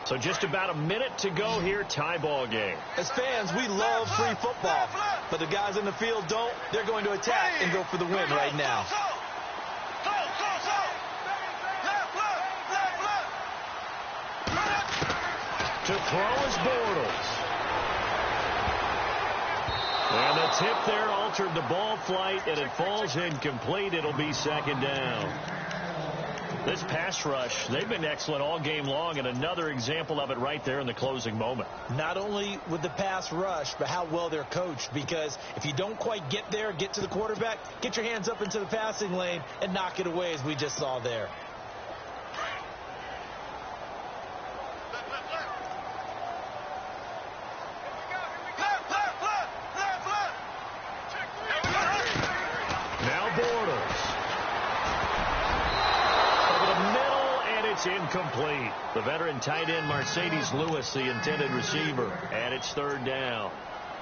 So just about a minute to go here, tie ball game. As fans, we love free football, but the guys in the field don't. They're going to attack and go for the win right now. To throw is Bortles. And the tip there altered the ball flight, and it falls incomplete. It'll be second down. This pass rush, they've been excellent all game long, and another example of it right there in the closing moment. Not only with the pass rush, but how well they're coached, because if you don't quite get there, get to the quarterback, get your hands up into the passing lane and knock it away, as we just saw there. Now Bortles. Incomplete. The veteran tight end Mercedes Lewis, the intended receiver, and it's third down.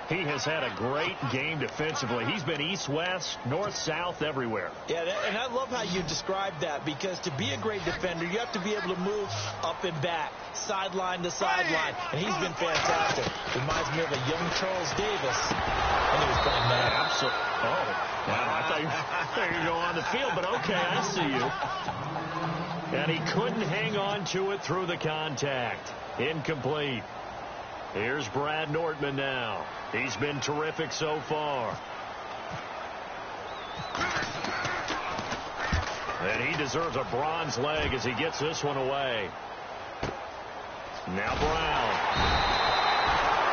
He has had a great game defensively. He's been east-west, north-south, everywhere. Yeah, and I love how you described that, because to be a great defender, you have to be able to move up and back, sideline to sideline, and he's been fantastic. Reminds me of a young Charles Davis when he was playing Madden. Absolutely. Oh, wow, I thought you were going to go on the field, but okay, I see you. And he couldn't hang on to it through the contact. Incomplete. Here's Brad Nortman now. He's been terrific so far. And he deserves a bronze leg as he gets this one away. Now Brown.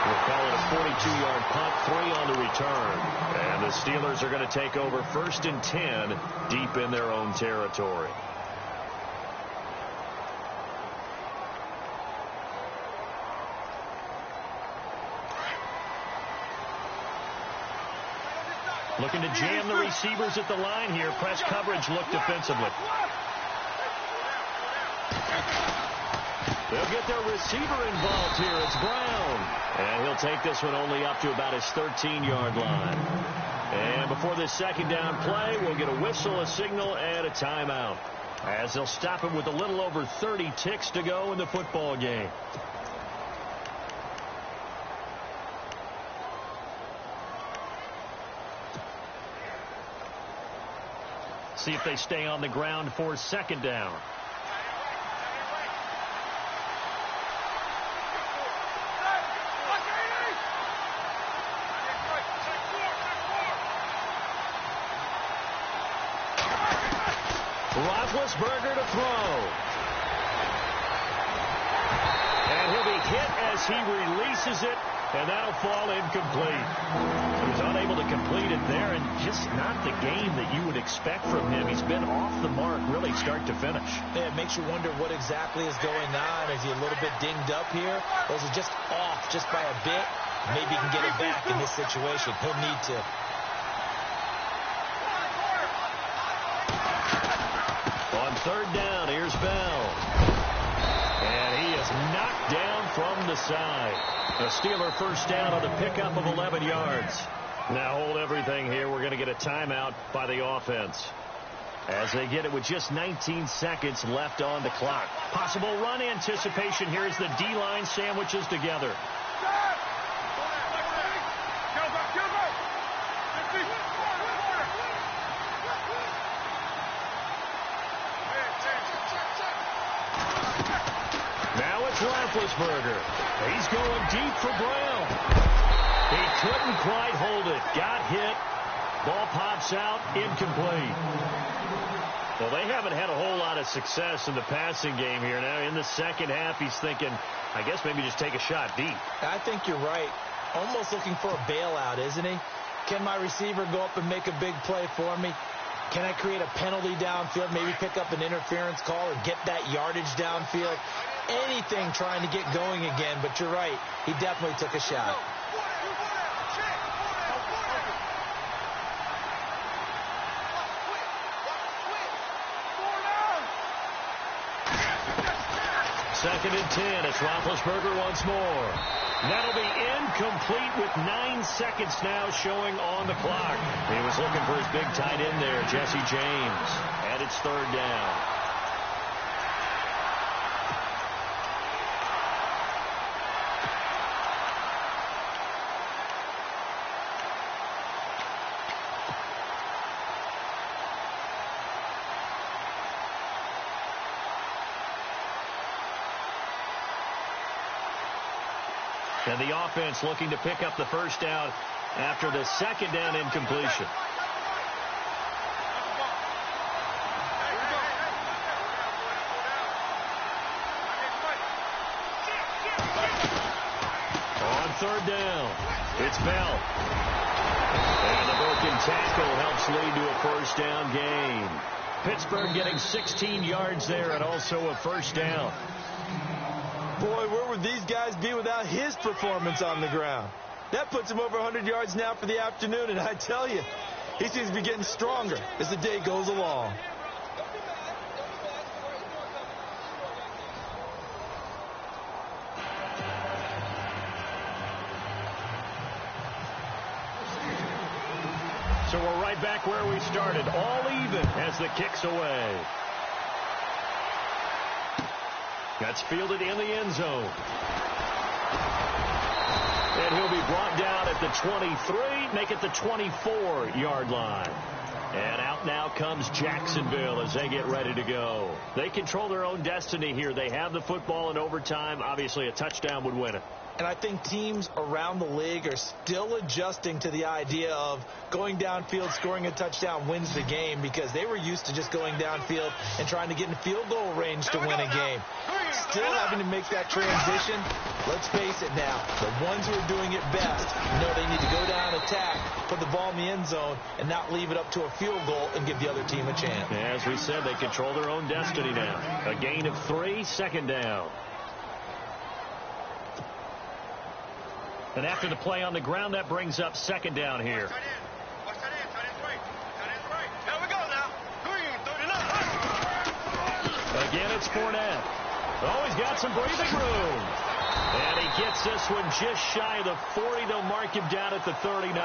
We'll call it a 42-yard punt, 3 on the return. And the Steelers are going to take over 1st and 10 deep in their own territory. Looking to jam the receivers at the line here. Press coverage look defensively. They'll get their receiver involved here. It's Brown. And he'll take this one only up to about his 13-yard line. And before this second down play, we'll get a whistle, a signal, and a timeout, as they'll stop him with a little over 30 ticks to go in the football game. See if they stay on the ground for second down. Roethlisberger to throw. And he'll be hit as he releases it, and that'll fall incomplete. He was unable to complete it there, and just not the game that you would expect from him. He's been off the mark, really, start to finish. Yeah, it makes you wonder what exactly is going on. Is he a little bit dinged up here, or is he just off just by a bit? Maybe he can get it back in this situation. He'll need to. On third down, here's Bell. And he is knocked down from the side. A Steeler first down on the pickup of 11 yards. Now hold everything here. We're going to get a timeout by the offense, as they get it with just 19 seconds left on the clock. Possible run anticipation here as the D-line sandwiches together. Now it's Roethlisberger. He's going deep for Brown. He couldn't quite hold it. Got hit. Ball pops out. Incomplete. Well, they haven't had a whole lot of success in the passing game here. Now in the second half, he's thinking, I guess maybe just take a shot deep. I think you're right. Almost looking for a bailout, isn't he? Can my receiver go up and make a big play for me? Can I create a penalty downfield, maybe pick up an interference call or get that yardage downfield? Anything trying to get going again, but you're right. He definitely took a shot. 2nd and 10. It's Roethlisberger once more. That'll be incomplete with 9 seconds now showing on the clock. He was looking for his big tight end there, Jesse James. And it's 3rd down. And the offense looking to pick up the 1st down after the 2nd down incompletion. On 3rd down, it's Bell. And the broken tackle helps lead to a 1st down gain. Pittsburgh getting 16 yards there and also a 1st down. Boy, where would these guys be without his performance on the ground? That puts him over 100 yards now for the afternoon, and I tell you, he seems to be getting stronger as the day goes along. So we're right back where we started, all even as the kick's away. That's fielded in the end zone. And he'll be brought down at the 23, make it the 24-yard line. And out now comes Jacksonville as they get ready to go. They control their own destiny here. They have the football in overtime. Obviously, a touchdown would win it. And I think teams around the league are still adjusting to the idea of going downfield, scoring a touchdown wins the game, because they were used to just going downfield and trying to get in field goal range to win a game. Still having to make that transition. Let's face it now, the ones who are doing it best know they need to go down, attack, put the ball in the end zone, and not leave it up to a field goal and give the other team a chance. As we said, they control their own destiny now. A gain of 3, 2nd down. And after the play on the ground, that brings up 2nd down here. Again, it's Fournette. Oh, he's got some breathing room. And he gets this one just shy of the 40. They'll mark him down at the 39.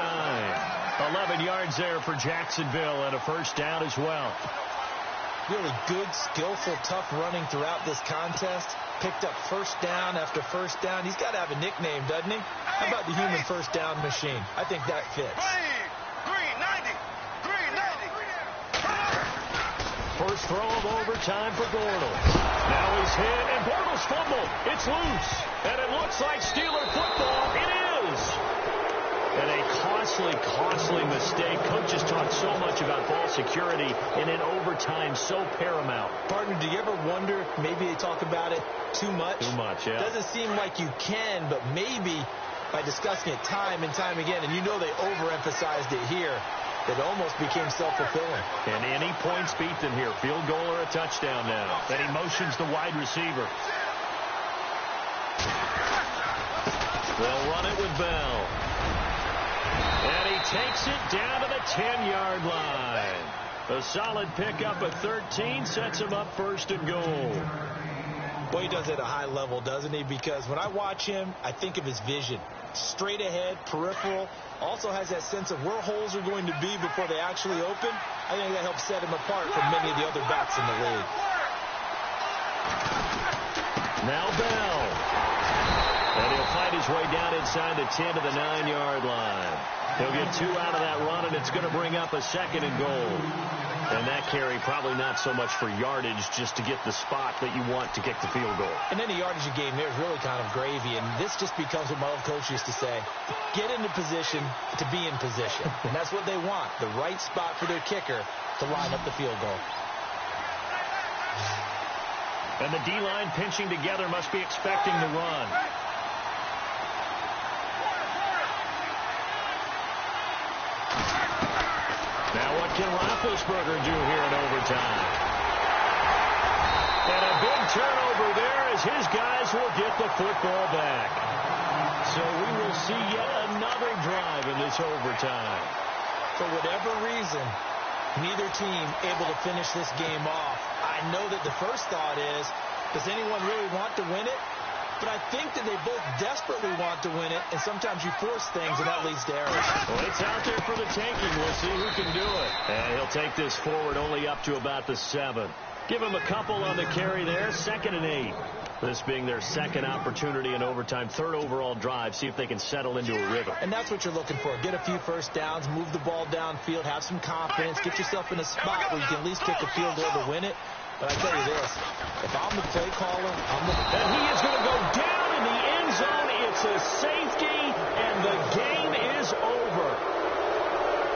11 yards there for Jacksonville and a 1st down as well. Really good, skillful, tough running throughout this contest. Picked up 1st down after 1st down. He's got to have a nickname, doesn't he? How about the human 1st down machine? I think that fits. Green 90. Green 90. First throw of overtime for Bortles. Now he's hit, and Bortles fumbled. It's loose, and it looks like Steeler football. It is. And a costly mistake. Coaches talk so much about ball security, and in overtime, so paramount. Partner, do you ever wonder, maybe they talk about it too much? Too much, yeah. Doesn't seem like you can, but maybe by discussing it time and time again, and you know they overemphasized it here, it almost became self-fulfilling. And any points beat them here. Field goal or a touchdown now. Then he motions the wide receiver. They'll run it with Bell. And he takes it down to the 10-yard line. A solid pickup at 13 sets him up 1st and goal. Boy, he does it at a high level, doesn't he? Because when I watch him, I think of his vision. Straight ahead, peripheral. Also has that sense of where holes are going to be before they actually open. I think that helps set him apart from many of the other backs in the league. Now Bell. And he'll fight his way down inside the 10 to the 9-yard line. He'll get 2 out of that run, and it's going to bring up a 2nd and goal. And that carry probably not so much for yardage, just to get the spot that you want to kick the field goal. And any yardage you gain there is really kind of gravy, and this just becomes what my old coach used to say, get into position to be in position. And that's what they want, the right spot for their kicker to line up the field goal. And the D-line pinching together must be expecting the run. Now what can Roethlisberger do here in overtime? And a big turnover there as his guys will get the football back. So we will see yet another drive in this overtime. For whatever reason, neither team able to finish this game off. I know that the first thought is Does anyone really want to win it? But I think that they both desperately want to win it, and sometimes you force things, and that leads to errors. Well, it's out there for the taking. We'll see who can do it. And he'll take this forward only up to about the 7. Give him a couple on the carry there. 2nd and 8. This being their second opportunity in overtime, 3rd overall drive. See if they can settle into a rhythm. And that's what you're looking for. Get a few first downs, move the ball downfield, have some confidence, get yourself in a spot where you can at least kick a field goal to win it. But I tell you this, if I'm the play caller, And he is going to go down in the end zone. It's a safety, and the game is over.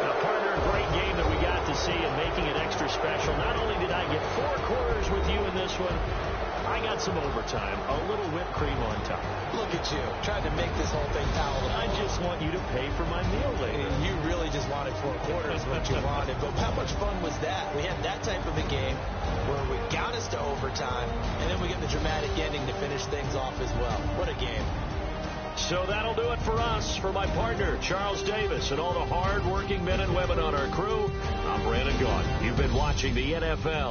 Now, partner, a great game that we got to see and making it extra special. Not only did I get 4 quarters with you in this one, I got some overtime, a little whipped cream on top. look at you, trying to make this whole thing palatable. I just want you to pay for my meal later. You really just wanted 4 quarters what you wanted. But how much fun was that? We had that type of a game where we got us to overtime, and then we get the dramatic ending to finish things off as well. What a game. So that'll do it for us. For my partner, Charles Davis, and all the hard-working men and women on our crew, I'm Brandon Gaudin. You've been watching the NFL